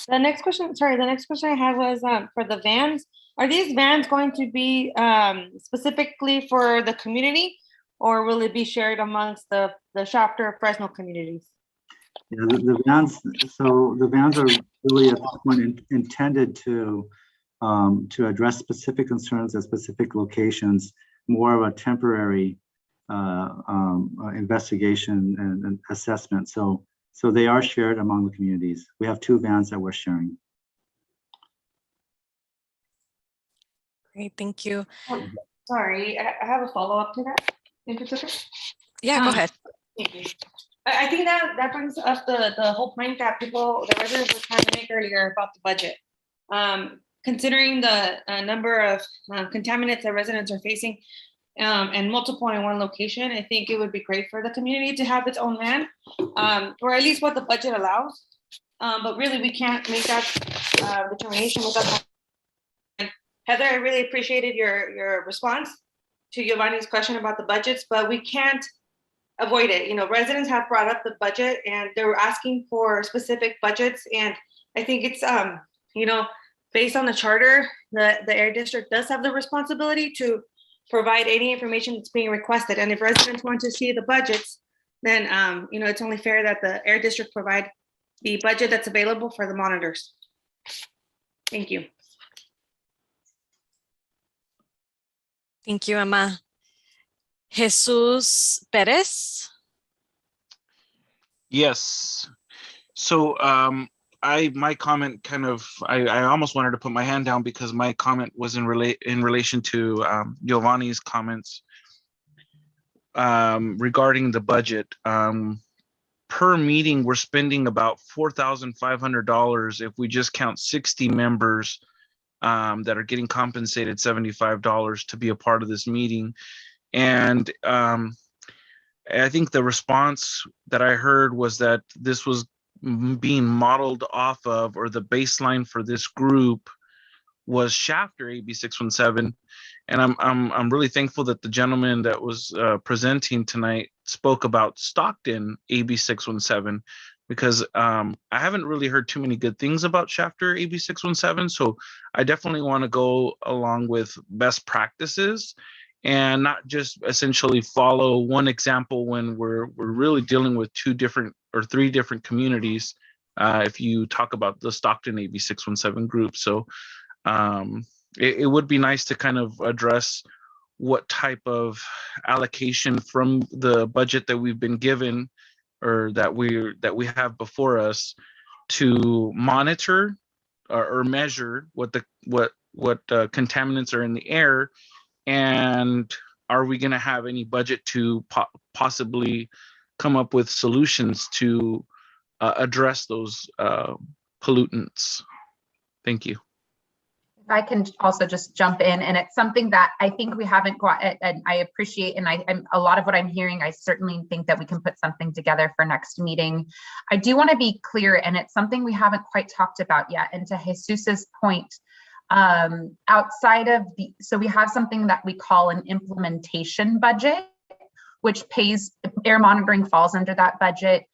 The next question I had was for the vans. Are these vans going to be specifically for the community, or will it be shared amongst the Chapter Fresno communities? Yeah, the vans. So the vans are really at this point intended to address specific concerns at specific locations, more of a temporary investigation and assessment. So they are shared among the communities. We have 2 vans that we're sharing. Great, thank you. Sorry, I have a follow-up to that. Yeah, go ahead. Thank you. I think that brings up the whole point that the residents were trying to make earlier about the budget. Considering the number of contaminants that residents are facing and multiple in one location, I think it would be great for the community to have its own van, or at least what the budget allows. But really, we can't make that determination without that. Heather, I really appreciated your response to Giovanni's question about the budgets, but we can't avoid it. You know, residents have brought up the budget and they were asking for specific budgets. And I think it's, you know, based on the charter, the Air District does have the responsibility to provide any information that's being requested. And if residents want to see the budgets, then, you know, it's only fair that the Air District provide the budget that's available for the monitors. Thank you. Thank you, Emma. Jesus Perez. Yes. So my comment kind of, I almost wanted to put my hand down because my comment was in relation to Giovanni's comments regarding the budget. Per meeting, we're spending about $4,500 if we just count 60 members that are getting compensated $75 to be a part of this meeting. And I think the response that I heard was that this was being modeled off of, or the baseline for this group was Shafter AB 617. And I'm really thankful that the gentleman that was presenting tonight spoke about Stockton AB 617, because I haven't really heard too many good things about Shafter AB 617. So I definitely want to go along with best practices and not just essentially follow one example when we're really dealing with 2 different or 3 different communities. If you talk about the Stockton AB 617 group. So it would be nice to kind of address what type of allocation from the budget that we've been given or that we have before us to monitor or measure what contaminants are in the air, and are we going to have any budget to possibly come up with solutions to address those pollutants. Thank you. If I can also just jump in, and it's something that I think we haven't got, and I appreciate, and I'm a lot of what I'm hearing, I certainly think that we can put something together for next meeting. I do want to be clear, and it's something we haven't quite talked about yet, and to Jesus's point, outside of the, so we have something that we call an implementation budget, which pays, air monitoring falls under that budget.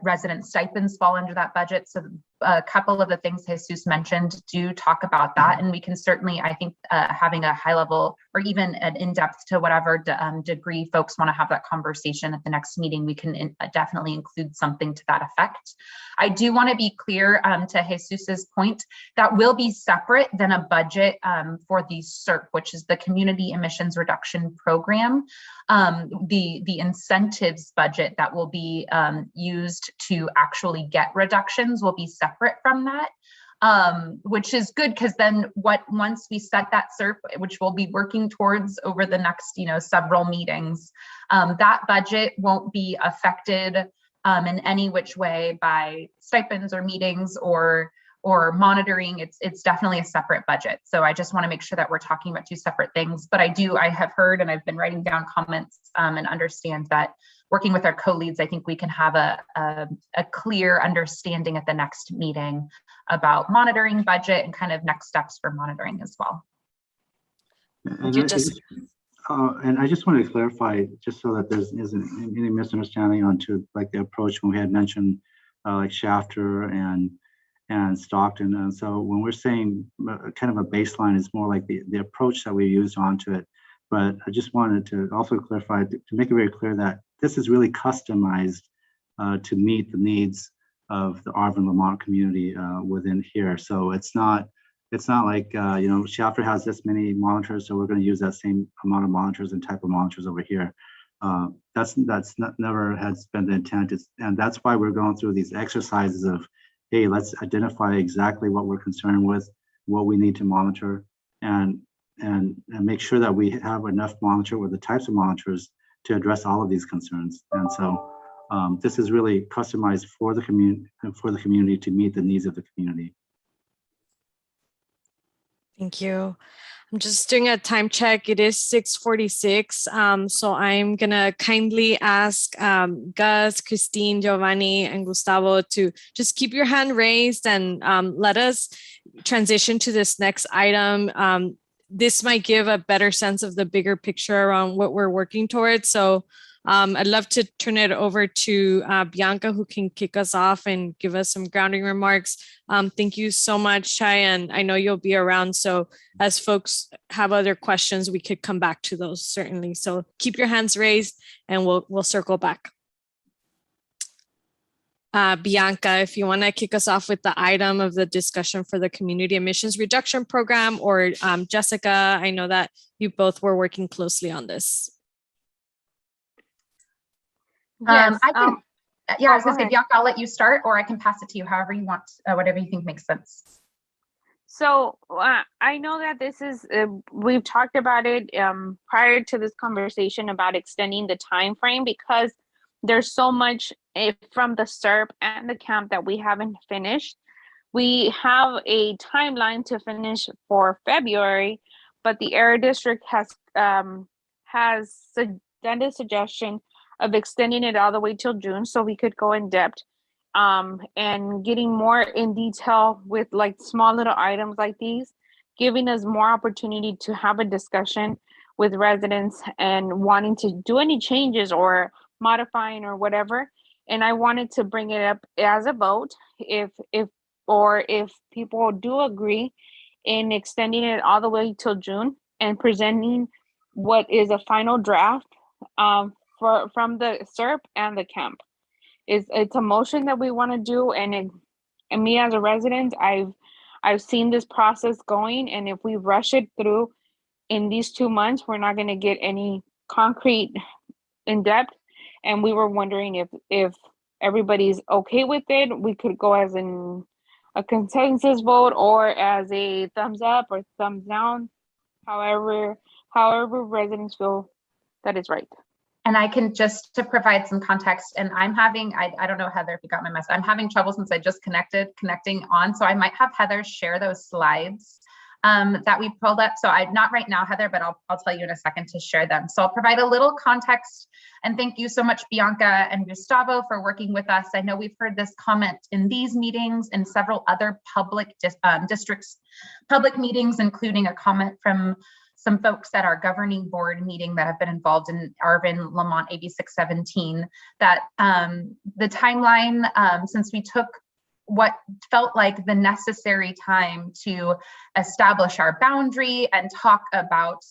Resident stipends fall under that budget. So a couple of the things Jesus mentioned do talk about that. And we can certainly, I think, having a high level or even an in-depth to whatever degree folks want to have that conversation at the next meeting, we can definitely include something to that effect. I do want to be clear to Jesus's point, that will be separate than a budget for the CERP, which is the Community Emissions Reduction Program. The incentives budget that will be used to actually get reductions will be separate from that, which is good, because then once we set that CERP, which we'll be working towards over the next several meetings, that budget won't be affected in any which way by stipends or meetings or monitoring. It's definitely a separate budget. So I just want to make sure that we're talking about 2 separate things. But I have heard, and I've been writing down comments and understand that working with our co-leads, I think we can have a clear understanding at the next meeting about monitoring budget and kind of next steps for monitoring as well. And I just want to clarify, just so that there isn't any misunderstanding onto like the approach when we had mentioned like Shafter and Stockton. And so when we're saying kind of a baseline, is more like the approach that we used onto it. But I just wanted to also clarify, to make it very clear that this is really customized to meet the needs of the Arvin Lamont community within here. So it's not like Shafter has this many monitors, so we're going to use that same amount of monitors and type of monitors over here. That's never has been the intent. And that's why we're going through these exercises of, hey, let's identify exactly what we're concerned with, what we need to monitor, and make sure that we have enough monitor with the types of monitors to address all of these concerns. And so this is really customized for the community to meet the needs of the community. Thank you. I'm just doing a time check. It is 6:46. So I'm gonna kindly ask Gus, Christine, Giovanni, and Gustavo to just keep your hand raised and let us transition to this next item. This might give a better sense of the bigger picture around what we're working towards. So I'd love to turn it over to Bianca, who can kick us off and give us some grounding remarks. Thank you so much, Chai, and I know you'll be around. So as folks have other questions, we could come back to those certainly. So keep your hands raised and we'll circle back. Bianca, if you want to kick us off with the item of the discussion for the Community Emissions Reduction Program, or Jessica, I know that you both were working closely on this. I can, I was gonna say, Bianca, I'll let you start, or I can pass it to you, however you want, whatever you think makes sense. So I know that this is, we've talked about it prior to this conversation about extending the time frame, because there's so much from the SERP and the camp that we haven't finished. We have a timeline to finish for February, but the Air District has done a suggestion of extending it all the way till June, so we could go in depth and getting more in detail with like small little items like these, giving us more opportunity to have a discussion with residents and wanting to do any changes or modifying or whatever. And I wanted to bring it up as a vote if people do agree in extending it all the way till June and presenting what is a final draft from the SERP and the camp. It's a motion that we want to do, and me as a resident, I've seen this process going, and if we rush it through in these 2 months, we're not going to get any concrete in depth. And we were wondering if everybody's okay with it, we could go as a consensus vote or as a thumbs up or thumbs down, however residents feel that is right. And I can, just to provide some context, and I'm having, I don't know, Heather, if you got my message, I'm having trouble since I just connecting on. So I might have Heather share those slides that we pulled up. So I'm not right now, Heather, but I'll tell you in a second to share them. So I'll provide a little context, and thank you so much, Bianca and Gustavo, for working with us. I know we've heard this comment in these meetings and several other public districts, public meetings, including a comment from some folks at our governing board meeting that have been involved in Arvin, Lamont, AB 617, that the timeline, since we took what felt like the necessary time to establish our boundary and talk about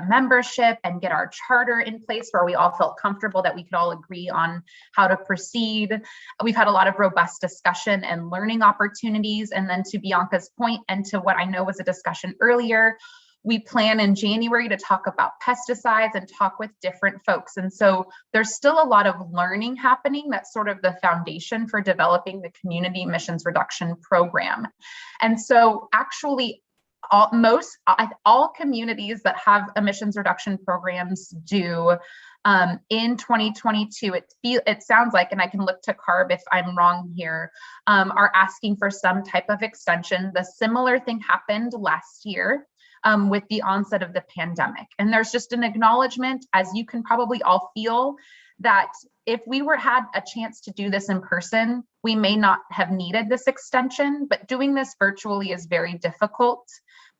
membership and get our charter in place where we all felt comfortable that we could all agree on how to proceed. We've had a lot of robust discussion and learning opportunities. And then to Bianca's point, and to what I know was a discussion earlier, we plan in January to talk about pesticides and talk with different folks. And so there's still a lot of learning happening. That's sort of the foundation for developing the community emissions reduction program. And so actually all communities that have emissions reduction programs do in 2022, it sounds like, and I can look to CARB if I'm wrong here, are asking for some type of extension. The similar thing happened last year. With the onset of the pandemic. And there's just an acknowledgement, as you can probably all feel, that if we had a chance to do this in person, we may not have needed this extension, but doing this virtually is very difficult.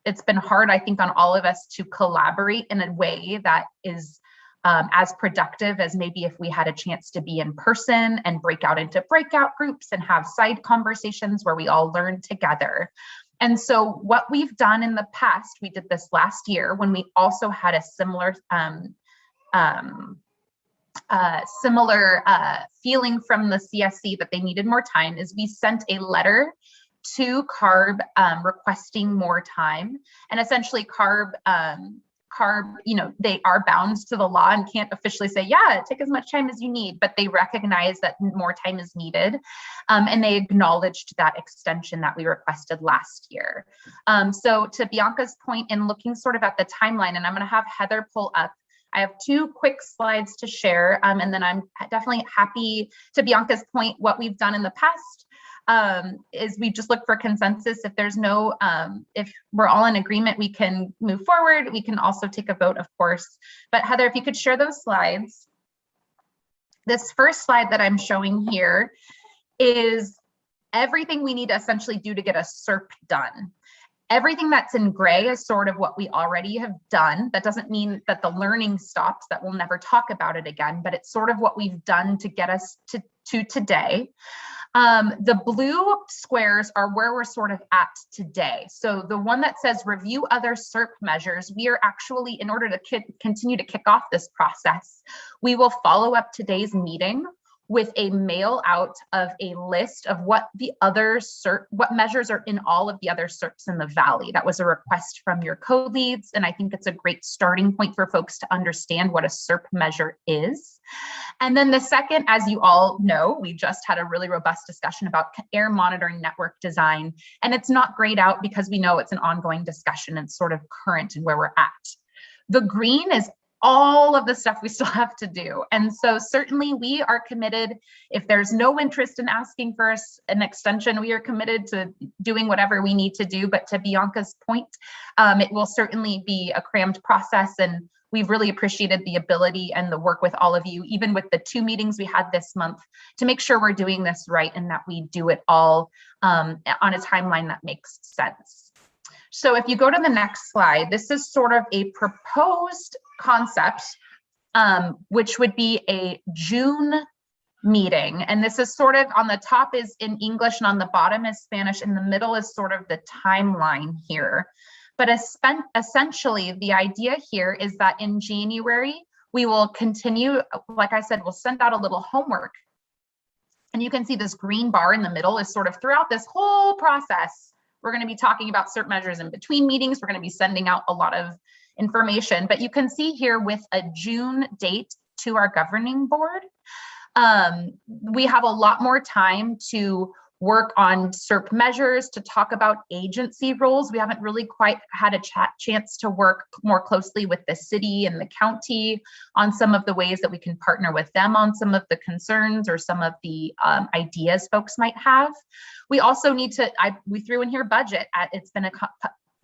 It's been hard, I think, on all of us to collaborate in a way that is as productive as maybe if we had a chance to be in person and break out into breakout groups and have side conversations where we all learn together. And so what we've done in the past, we did this last year when we also had a similar feeling from the CSC that they needed more time, is we sent a letter to CARB requesting more time. And essentially CARB, they are bound to the law and can't officially say, yeah, take as much time as you need, but they recognize that more time is needed. And they acknowledged that extension that we requested last year. So to Bianca's point, in looking sort of at the timeline, and I'm gonna have Heather pull up, I have 2 quick slides to share. And then I'm definitely happy, to Bianca's point, what we've done in the past. is we just look for consensus. If there's no, if we're all in agreement, we can move forward. We can also take a vote, of course. But Heather, if you could share those slides. This first slide that I'm showing here is everything we need to essentially do to get a SERP done. Everything that's in gray is sort of what we already have done. That doesn't mean that the learning stops, that we'll never talk about it again, but it's sort of what we've done to get us to today. The blue squares are where we're sort of at today. So the one that says review other SERP measures, we are actually, in order to continue to kick off this process, we will follow up today's meeting with a mail out of a list of what the other SERP, what measures are in all of the other SERPs in the Valley. That was a request from your co-leads, and I think it's a great starting point for folks to understand what a SERP measure is. And then the second, as you all know, we just had a really robust discussion about air monitoring network design, and it's not grayed out because we know it's an ongoing discussion and sort of current and where we're at. The green is all of the stuff we still have to do. And so certainly we are committed. If there's no interest in asking for an extension, we are committed to doing whatever we need to do. But to Bianca's point, it will certainly be a crammed process, and we've really appreciated the ability and the work with all of you, even with the 2 meetings we had this month, to make sure we're doing this right and that we do it all on a timeline that makes sense. So if you go to the next slide, this is sort of a proposed concept, which would be a June meeting. And this is sort of, on the top is in English and on the bottom is Spanish. In the middle is sort of the timeline here. But essentially, the idea here is that in January, we will continue, like I said, we'll send out a little homework. And you can see this green bar in the middle is sort of throughout this whole process. We're going to be talking about SERP measures in between meetings. We're going to be sending out a lot of information, but you can see here with a June date to our governing board, we have a lot more time to work on SERP measures, to talk about agency roles. We haven't really quite had a chance to work more closely with the city and the county on some of the ways that we can partner with them on some of the concerns or some of the ideas folks might have. We also need to, we threw in here budget. It's been a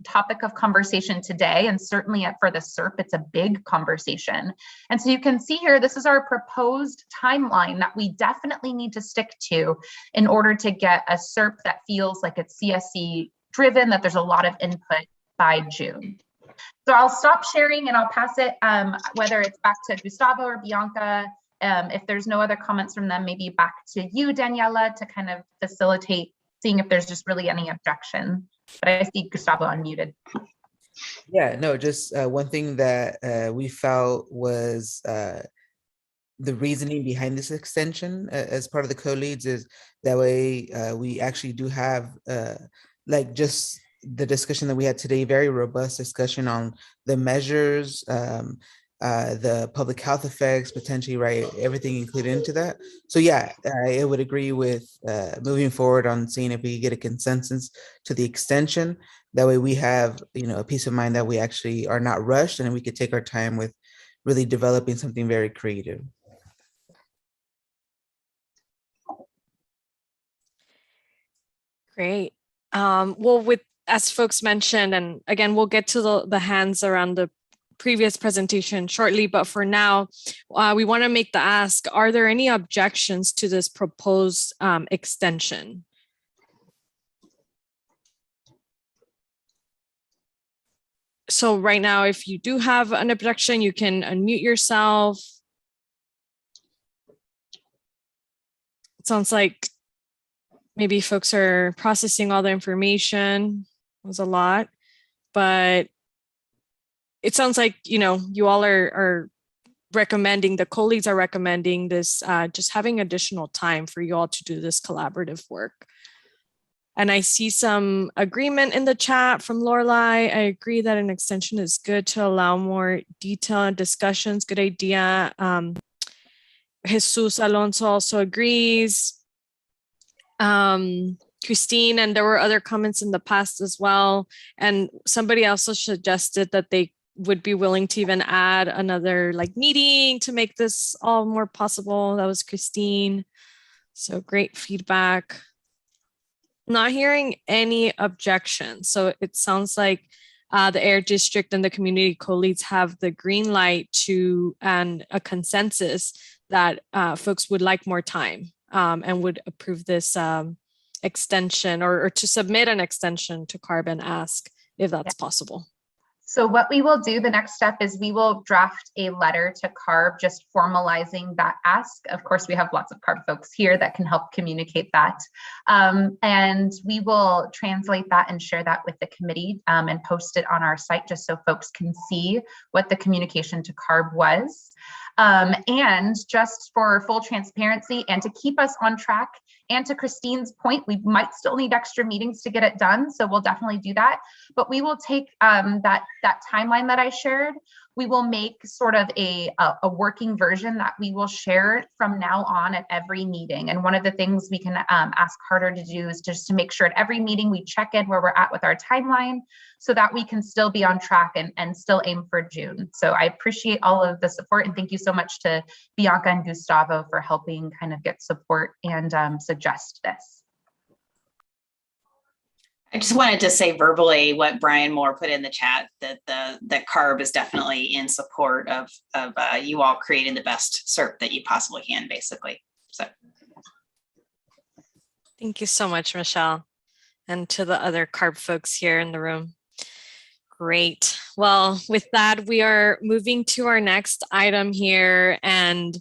topic of conversation today, and certainly for the SERP, it's a big conversation. And so you can see here, this is our proposed timeline that we definitely need to stick to in order to get a SERP that feels like it's CSC driven, that there's a lot of input by June. So I'll stop sharing and I'll pass it, whether it's back to Gustavo or Bianca. If there's no other comments from them, maybe back to you, Daniela, to kind of facilitate seeing if there's just really any objection. But I see Gustavo unmuted. Yeah, no, just one thing that we felt was the reasoning behind this extension as part of the co-leads is that way we actually do have like just the discussion that we had today, very robust discussion on the measures, the public health effects, potentially, right, everything included into that. So yeah, I would agree with moving forward on seeing if we get a consensus to the extension. That way we have, you know, a peace of mind that we actually are not rushed and we could take our time with really developing something very creative. Great. Well, as folks mentioned, and again, we'll get to the hands around the previous presentation shortly, but for now, we want to make the ask, are there any objections to this proposed extension? So right now, if you do have an objection, you can unmute yourself. It sounds like maybe folks are processing all the information. It was a lot, but it sounds like, you know, you all are recommending, the co-leads are recommending this, just having additional time for you all to do this collaborative work. And I see some agreement in the chat from Lorelai. I agree that an extension is good to allow more detailed discussions. Good idea. Jesus Alonso also agrees. Christine, and there were other comments in the past as well. And somebody also suggested that they would be willing to even add another like meeting to make this all more possible. That was Christine. So great feedback. Not hearing any objections. So it sounds like the Air District and the community co-leads have the green light to and a consensus that folks would like more time and would approve this extension or to submit an extension to CARB and ask if that's possible. So what we will do, the next step is we will draft a letter to CARB just formalizing that ask. Of course, we have lots of CARB folks here that can help communicate that. And we will translate that and share that with the committee and post it on our site just so folks can see what the communication to CARB was. And just for full transparency and to keep us on track, and to Christine's point, we might still need extra meetings to get it done. So we'll definitely do that. But we will take that timeline that I shared. We will make sort of a working version that we will share from now on at every meeting. And one of the things we can ask Carter to do is just to make sure at every meeting we check in where we're at with our timeline so that we can still be on track and still aim for June. So I appreciate all of the support and thank you so much to Bianca and Gustavo for helping kind of get support and suggest this. I just wanted to say verbally what Brian Moore put in the chat, that the CARB is definitely in support of you all creating the best SERP that you possibly can, basically. So thank you so much, Michelle, and to the other CARB folks here in the room. Great. Well, with that, we are moving to our next item here, and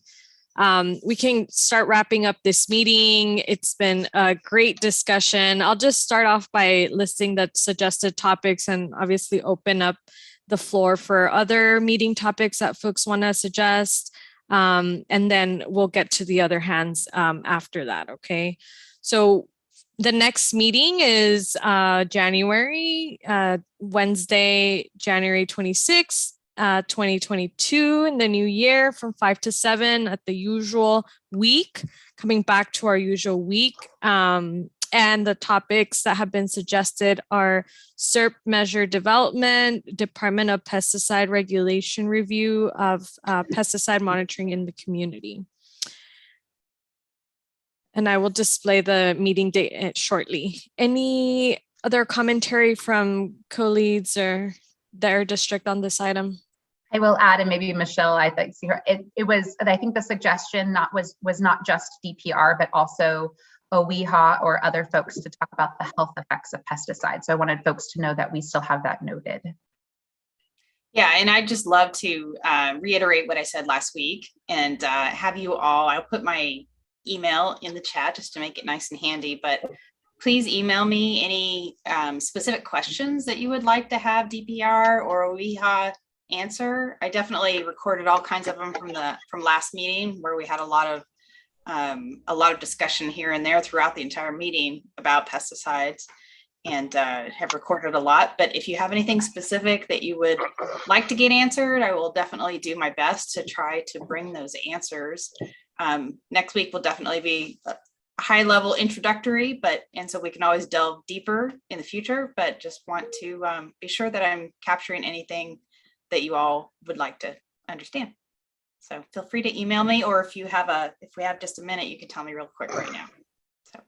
we can start wrapping up this meeting. It's been a great discussion. I'll just start off by listing the suggested topics and obviously open up the floor for other meeting topics that folks want to suggest. And then we'll get to the other hands after that, okay? So the next meeting is Wednesday, January 26th. 2022 in the new year from 5 to 7 at the usual week, coming back to our usual week. And the topics that have been suggested are SERP measure development, Department of Pesticide Regulation review of pesticide monitoring in the community. And I will display the meeting date shortly. Any other commentary from co-leads or their district on this item? I will add, and maybe Michelle, I think it was, I think the suggestion was not just DPR, but also OEHA or other folks to talk about the health effects of pesticides. So I wanted folks to know that we still have that noted. yeah, and I'd just love to reiterate what I said last week and have you all, I'll put my email in the chat just to make it nice and handy, but please email me any specific questions that you would like to have DPR or OEHA answer. I definitely recorded all kinds of them from last meeting where we had a lot of discussion here and there throughout the entire meeting about pesticides, and have recorded a lot. But if you have anything specific that you would like to get answered, I will definitely do my best to try to bring those answers. Next week will definitely be high level introductory, and so we can always delve deeper in the future, but just want to be sure that I'm capturing anything that you all would like to understand. So feel free to email me, or if we have just a minute, you can tell me real quick right now. So.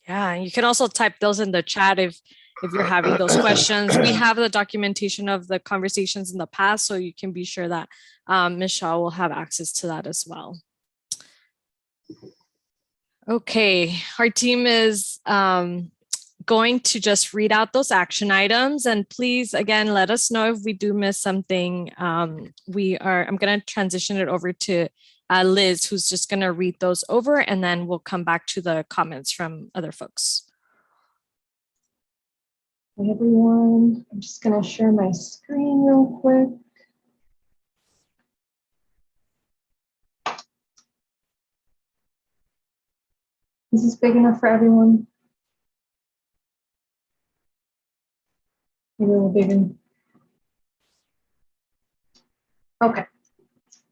Yeah, you can also type those in the chat if you're having those questions. We have the documentation of the conversations in the past, so you can be sure that Michelle will have access to that as well. Okay, our team is going to just read out those action items, and please again let us know if we do miss something. I'm going to transition it over to Liz, who's just going to read those over, and then we'll come back to the comments from other folks. Hey everyone, I'm just going to share my screen real quick. Is this big enough for everyone? Maybe a little bigger. Okay.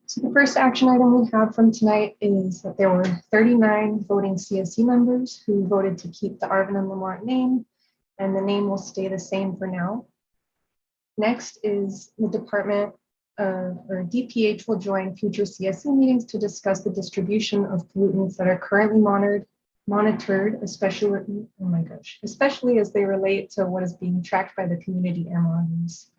So the first action item we have from tonight is that there were 39 voting CSC members who voted to keep the Arvin and Lamont name, and the name will stay the same for now. Next is the Department or DPH will join future CSC meetings to discuss the distribution of pollutants that are currently monitored, especially as they relate to what is being tracked by the community air monitors.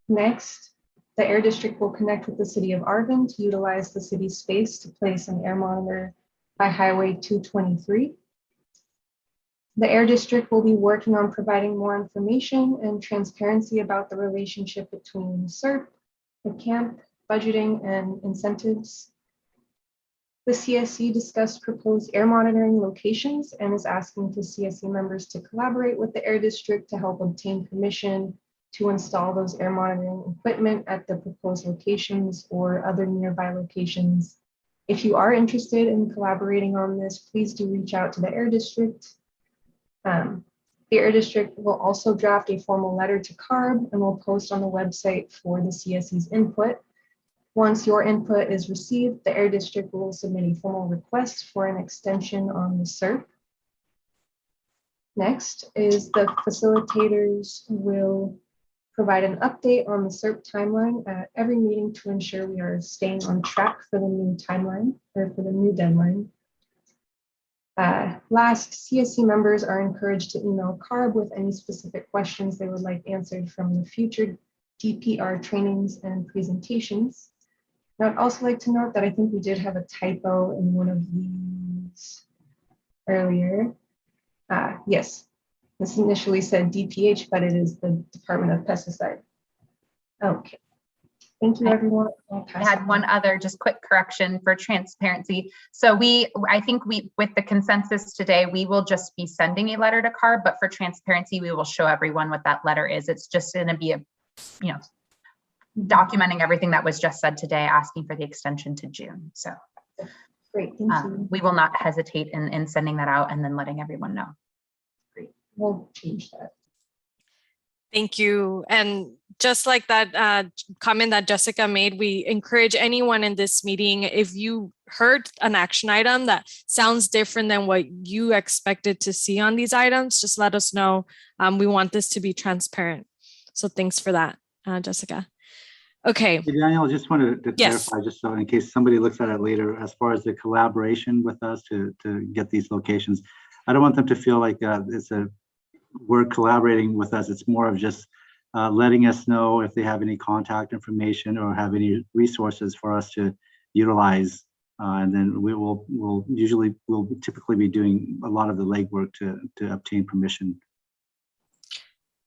Next, the Air District will connect with the City of Arvin to utilize the city's space to place an air monitor by Highway 223. The Air District will be working on providing more information and transparency about the relationship between SERP, the camp, budgeting, and incentives. The CSC discussed proposed air monitoring locations and is asking the CSC members to collaborate with the Air District to help obtain permission to install those air monitoring equipment at the proposed locations or other nearby locations. If you are interested in collaborating on this, please do reach out to the Air District. The Air District will also draft a formal letter to CARB and will post on the website for the CSC's input. Once your input is received, the Air District will submit a formal request for an extension on the SERP. Next is the facilitators will provide an update on the SERP timeline at every meeting to ensure we are staying on track for the new timeline or for the new deadline. Last, CSC members are encouraged to email CARB with any specific questions they would like answered from the future DPR trainings and presentations. And I'd also like to note that I think we did have a typo in one of these earlier. Yes, this initially said DPH, but it is the Department of Pesticide. Okay. Thank you, everyone. I had one other just quick correction for transparency. So I think with the consensus today, we will just be sending a letter to CARB, but for transparency, we will show everyone what that letter is. It's just going to be documenting everything that was just said today, asking for the extension to June. So great, thank you. We will not hesitate in sending that out and then letting everyone know. Great, we'll change that. Thank you. And just like that comment that Jessica made, we encourage anyone in this meeting, if you heard an action item that sounds different than what you expected to see on these items, just let us know. We want this to be transparent. So thanks for that, Jessica. Okay. Hey, Daniel, I just wanted to Yes. clarify, just so in case somebody looks at it later, as far as the collaboration with us to get these locations, I don't want them to feel like we're collaborating with us. It's more of just letting us know if they have any contact information or have any resources for us to utilize. And then we'll typically be doing a lot of the legwork to obtain permission.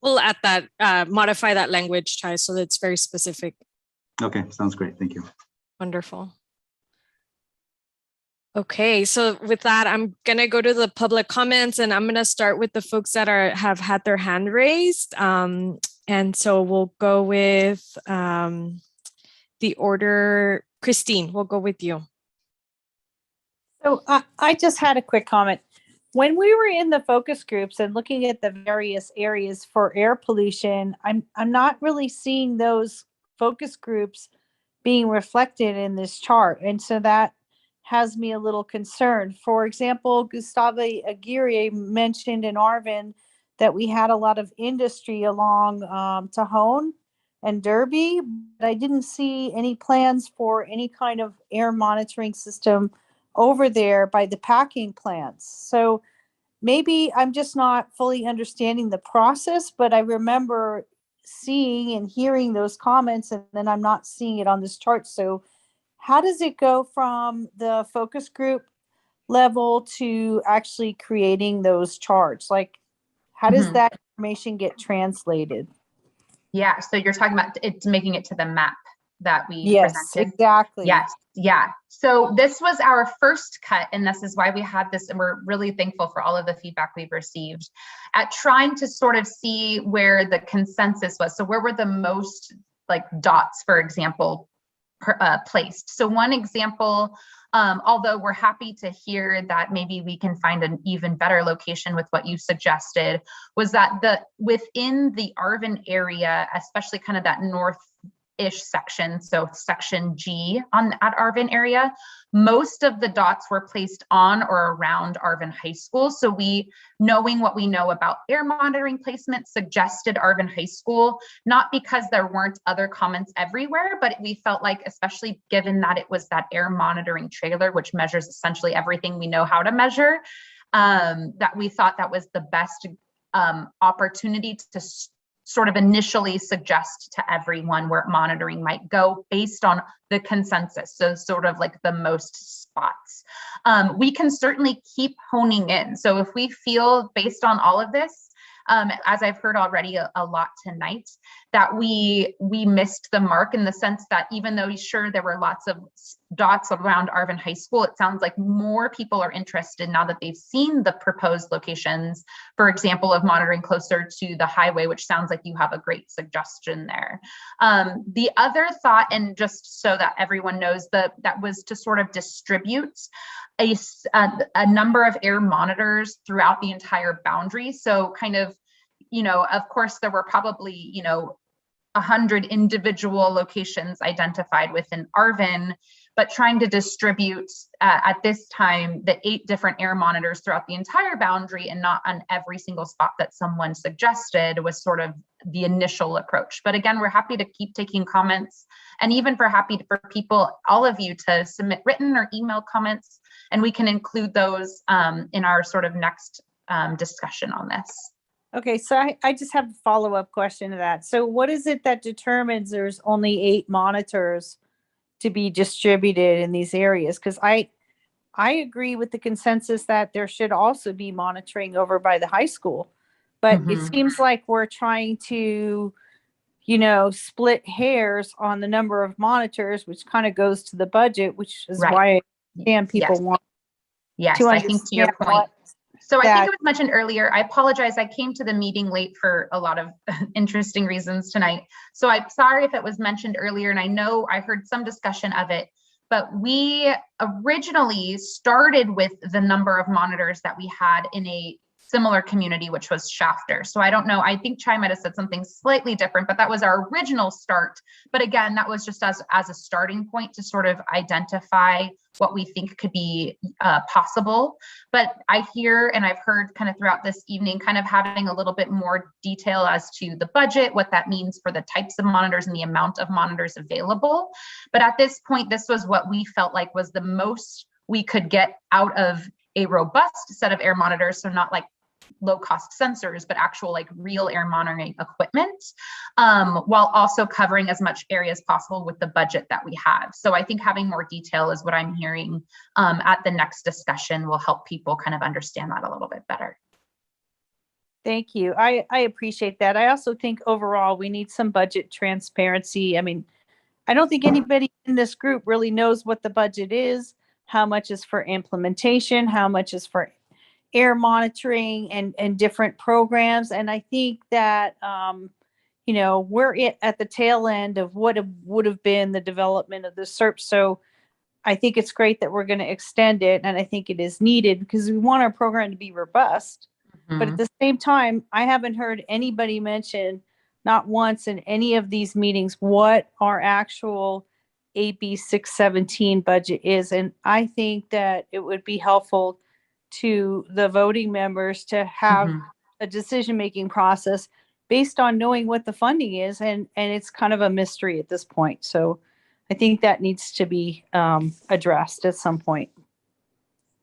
We'll add that, modify that language, Chai, so that it's very specific. Okay, sounds great. Thank you. Wonderful. Okay, so with that, I'm gonna go to the public comments, and I'm gonna start with the folks that have had their hand raised. And so we'll go with the order. Christine, we'll go with you. So I just had a quick comment. When we were in the focus groups and looking at the various areas for air pollution, I'm not really seeing those focus groups being reflected in this chart. And so that has me a little concerned. For example, Gustavo Aguirre mentioned in Arvin that we had a lot of industry along Tajon and Derby, but I didn't see any plans for any kind of air monitoring system over there by the packing plants. So maybe I'm just not fully understanding the process, but I remember seeing and hearing those comments, and then I'm not seeing it on this chart. So how does it go from the focus group level to actually creating those charts? Like, how does that information get translated? Yeah, so you're talking about it's making it to the map that we presented. Exactly. Yes, yeah. So this was our first cut, and this is why we had this, and we're really thankful for all of the feedback we've received at trying to sort of see where the consensus was. So where were the most like dots, for example, placed. So one example, although we're happy to hear that maybe we can find an even better location with what you suggested, was that within the Arvin area, especially kind of that north-ish section, so section G at Arvin area, most of the dots were placed on or around Arvin High School. So we, knowing what we know about air monitoring placement, suggested Arvin High School, not because there weren't other comments everywhere, but we felt like, especially given that it was that air monitoring trailer, which measures essentially everything we know how to measure, that we thought that was the best opportunity to sort of initially suggest to everyone where monitoring might go based on the consensus. So sort of like the most spots. We can certainly keep honing in. So if we feel based on all of this, as I've heard already a lot tonight, that we missed the mark in the sense that even though sure there were lots of dots around Arvin High School, it sounds like more people are interested now that they've seen the proposed locations, for example, of monitoring closer to the highway, which sounds like you have a great suggestion there. The other thought, and just so that everyone knows, that was to sort of distribute a number of air monitors throughout the entire boundary. So kind of, of course, there were probably, 100 individual locations identified within Arvin, but trying to distribute at this time the 8 different air monitors throughout the entire boundary and not on every single spot that someone suggested was sort of the initial approach. But again, we're happy to keep taking comments, and even for people, all of you, to submit written or email comments, and we can include those in our sort of next discussion on this. Okay, so I just have a follow-up question to that. So what is it that determines there's only 8 monitors to be distributed in these areas? Because I agree with the consensus that there should also be monitoring over by the high school, but it seems like we're trying to, split hairs on the number of monitors, which kind of goes to the budget, which is why I understand people want to I think to your point. So I think it was mentioned earlier. I apologize. I came to the meeting late for a lot of interesting reasons tonight. So I'm sorry if it was mentioned earlier, and I know I heard some discussion of it, but we originally started with the number of monitors that we had in a similar community, which was Shafter. So I don't know, I think Chai might have said something slightly different, but that was our original start. But again, that was just as a starting point to sort of identify what we think could be possible. But I hear, and I've heard kind of throughout this evening, kind of having a little bit more detail as to the budget, what that means for the types of monitors and the amount of monitors available. But at this point, this was what we felt like was the most we could get out of a robust set of air monitors. So not like low cost sensors, but actual like real air monitoring equipment, while also covering as much area as possible with the budget that we have. So I think having more detail is what I'm hearing at the next discussion will help people kind of understand that a little bit better. Thank you. I appreciate that. I also think overall we need some budget transparency. I mean, I don't think anybody in this group really knows what the budget is, how much is for implementation, how much is for air monitoring and different programs. And I think that, we're at the tail end of what would have been the development of the SERP. So I think it's great that we're going to extend it. And I think it is needed because we want our program to be robust. But at the same time, I haven't heard anybody mention, not once in any of these meetings, what our actual AB 617 budget is. And I think that it would be helpful to the voting members to have a decision-making process based on knowing what the funding is. And it's kind of a mystery at this point. So I think that needs to be addressed at some point.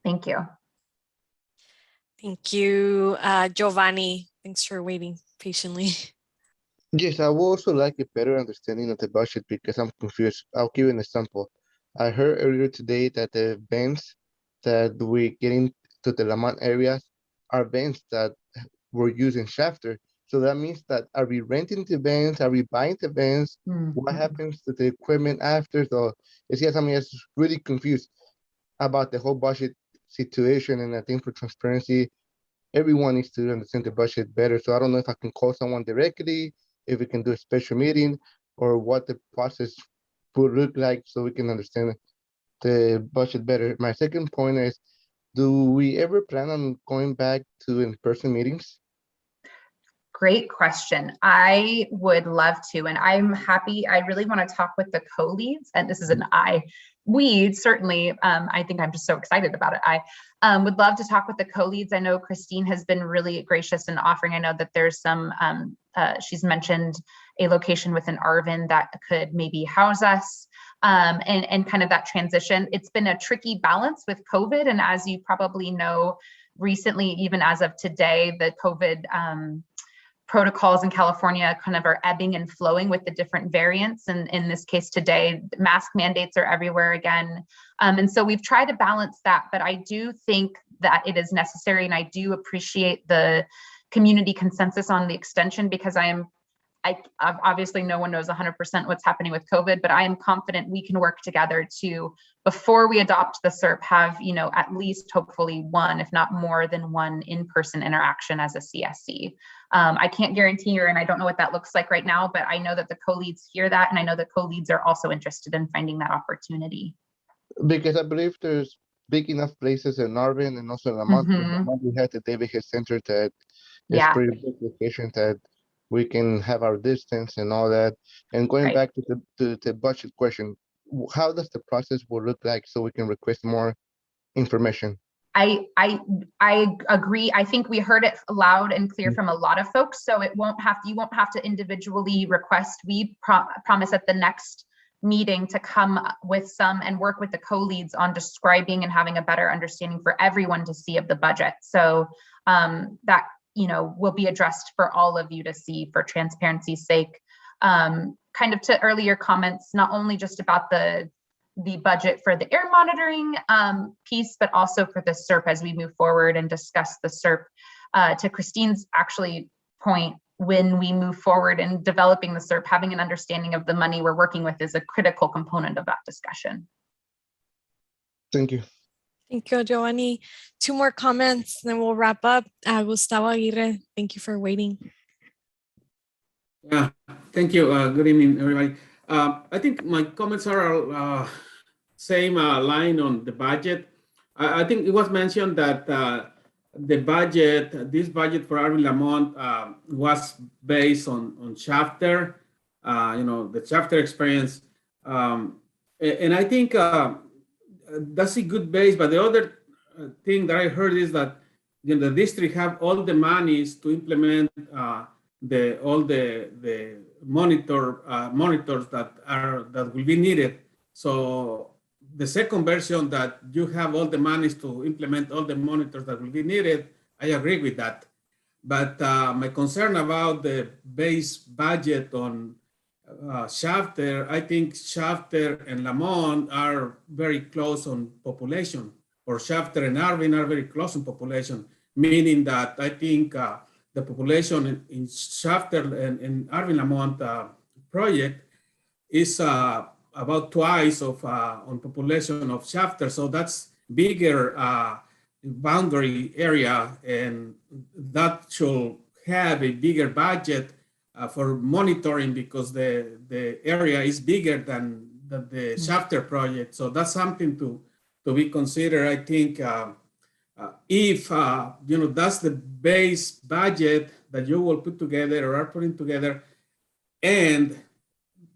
Thank you. Thank you, Giovanni. Thanks for waiting patiently. Yes, I would also like a better understanding of the budget because I'm confused. I'll give you an example. I heard earlier today that the vans that we're getting to the Lamont areas are vans that were used in Shafter. So that means that are we renting the vans? Are we buying the vans? What happens to the equipment after? So it's just, I'm just really confused about the whole budget situation. And I think for transparency, everyone needs to understand the budget better. So I don't know if I can call someone directly, if we can do a special meeting, or what the process would look like so we can understand the budget better. My second point is, do we ever plan on going back to in-person meetings? Great question. I would love to, and I'm happy. I really want to talk with the co-leads, and this is an I, we certainly, I think I'm just so excited about it. I would love to talk with the co-leads. I know Christine has been really gracious in offering. I know that there's some, she's mentioned a location within Arvin that could maybe house us, and kind of that transition. It's been a tricky balance with COVID. And as you probably know, recently, even as of today, the COVID protocols in California kind of are ebbing and flowing with the different variants. And in this case today, mask mandates are everywhere again. And so we've tried to balance that, but I do think that it is necessary. And I do appreciate the community consensus on the extension, because obviously no one knows 100% what's happening with COVID, but I am confident we can work together to, before we adopt the SERP, have, at least hopefully one, if not more than one in-person interaction as a CSC. I can't guarantee you, and I don't know what that looks like right now, but I know that the co-leads hear that, and I know the co-leads are also interested in finding that opportunity. Because I believe there's big enough places in Arvin and also Lamont. We had the David Head Center that is pretty big location that we can have our distance and all that. And going back to the budget question, how does the process will look like so we can request more information? I agree. I think we heard it loud and clear from a lot of folks. So you won't have to individually request. We promise at the next meeting to come with some and work with the co-leads on describing and having a better understanding for everyone to see of the budget. So that will be addressed for all of you to see for transparency's sake. Kind of to earlier comments, not only just about the budget for the air monitoring piece, but also for the SERP as we move forward and discuss the SERP. To Christine's actually point, when we move forward in developing the SERP, having an understanding of the money we're working with is a critical component of that discussion. Thank you. Thank you, Giovanni. 2 more comments, then we'll wrap up. Gustavo Aguirre, thank you for waiting. Yeah, thank you. Good evening, everybody. I think my comments are same line on the budget. I think it was mentioned that this budget for Arvin Lamont was based on chapter, the chapter experience. And I think that's a good base. But the other thing that I heard is that the district have all the monies to implement all the monitors that will be needed. So the second version, that you have all the monies to implement all the monitors that will be needed, I agree with that. But my concern about the base budget on Shafter, I think Shafter and Lamont are very close on population, or Shafter and Arvin are very close on population, meaning that I think the population in Shafter and Arvin Lamont project is about twice of on population of Shafter. So that's bigger boundary area, and that should have a bigger budget for monitoring, because the area is bigger than the Shafter project. So that's something to be considered. I think if that's the base budget that you will put together or are putting together, and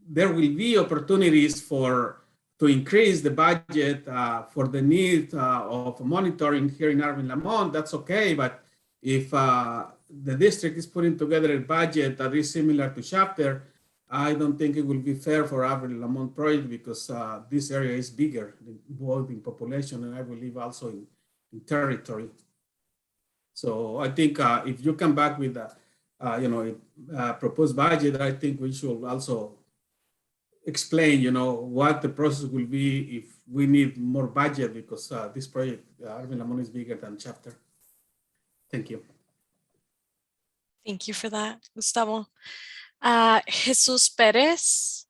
there will be opportunities to increase the budget for the need of monitoring here in Arvin Lamont, that's okay. But if the district is putting together a budget that is similar to Shafter, I don't think it will be fair for Arvin Lamont project, because this area is bigger, both in population and I believe also in territory. So I think if you come back with a proposed budget, I think we should also explain, what the process will be if we need more budget, because this project, Arvin Lamont, is bigger than Chapter. Thank you. Thank you for that, Gustavo. Jesus Perez.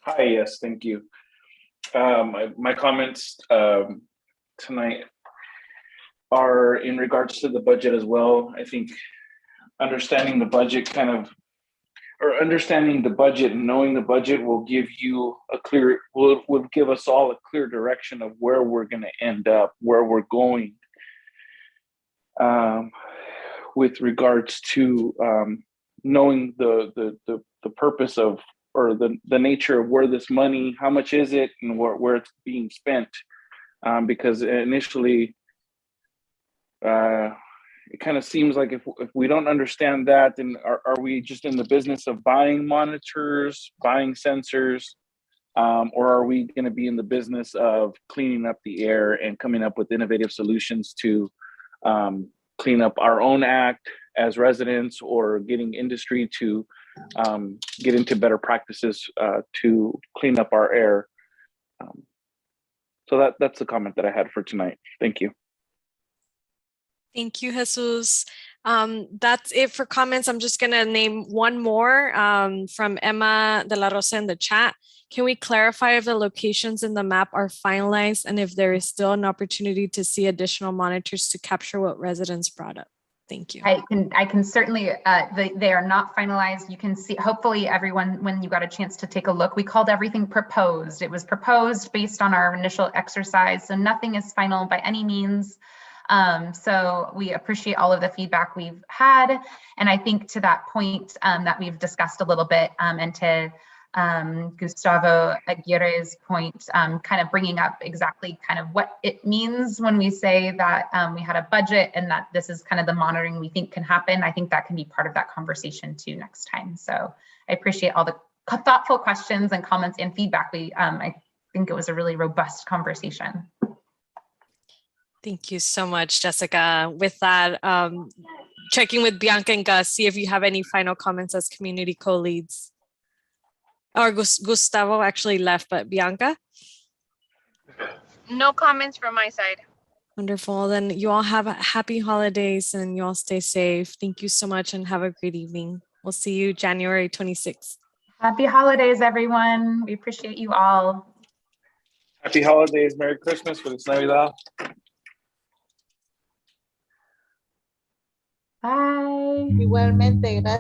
Hi, yes, thank you. My comments tonight are in regards to the budget as well. I think understanding the budget and knowing the budget will give you will give us all a clear direction of where we're going to end up, where we're going. With regards to knowing the purpose of or the nature of where this money, how much is it, and where it's being spent, because initially it kind of seems like if we don't understand that, then are we just in the business of buying monitors, buying sensors, or are we going to be in the business of cleaning up the air and coming up with innovative solutions to clean up our own act as residents, or getting industry to get into better practices to clean up our air? So that's the comment that I had for tonight. Thank you. Thank you, Jesus. That's it for comments. I'm just going to name one more from Emma de la Rosa in the chat. Can we clarify if the locations in the map are finalized and if there is still an opportunity to see additional monitors to capture what residents brought up? Thank you. I can certainly, they are not finalized. You can see, hopefully everyone, when you got a chance to take a look, we called everything proposed. It was proposed based on our initial exercise. So nothing is final by any means. So we appreciate all of the feedback we've had. And I think to that point that we've discussed a little bit, and to Gustavo Aguirre's point, kind of bringing up exactly kind of what it means when we say that we had a budget and that this is kind of the monitoring we think can happen. I think that can be part of that conversation too next time. So I appreciate all the thoughtful questions and comments and feedback. I think it was a really robust conversation. Thank you so much, Jessica. With that, checking with Bianca and Gus, see if you have any final comments as community co-leads. Or Gustavo actually left, but Bianca? No comments from my side. Wonderful. Then you all have a happy holidays and you all stay safe. Thank you so much and have a great evening. We'll see you January 26th. Happy holidays, everyone. We appreciate you all. Happy holidays. Merry Christmas. Feliz Navidad. Bye. Igualmente, gracias.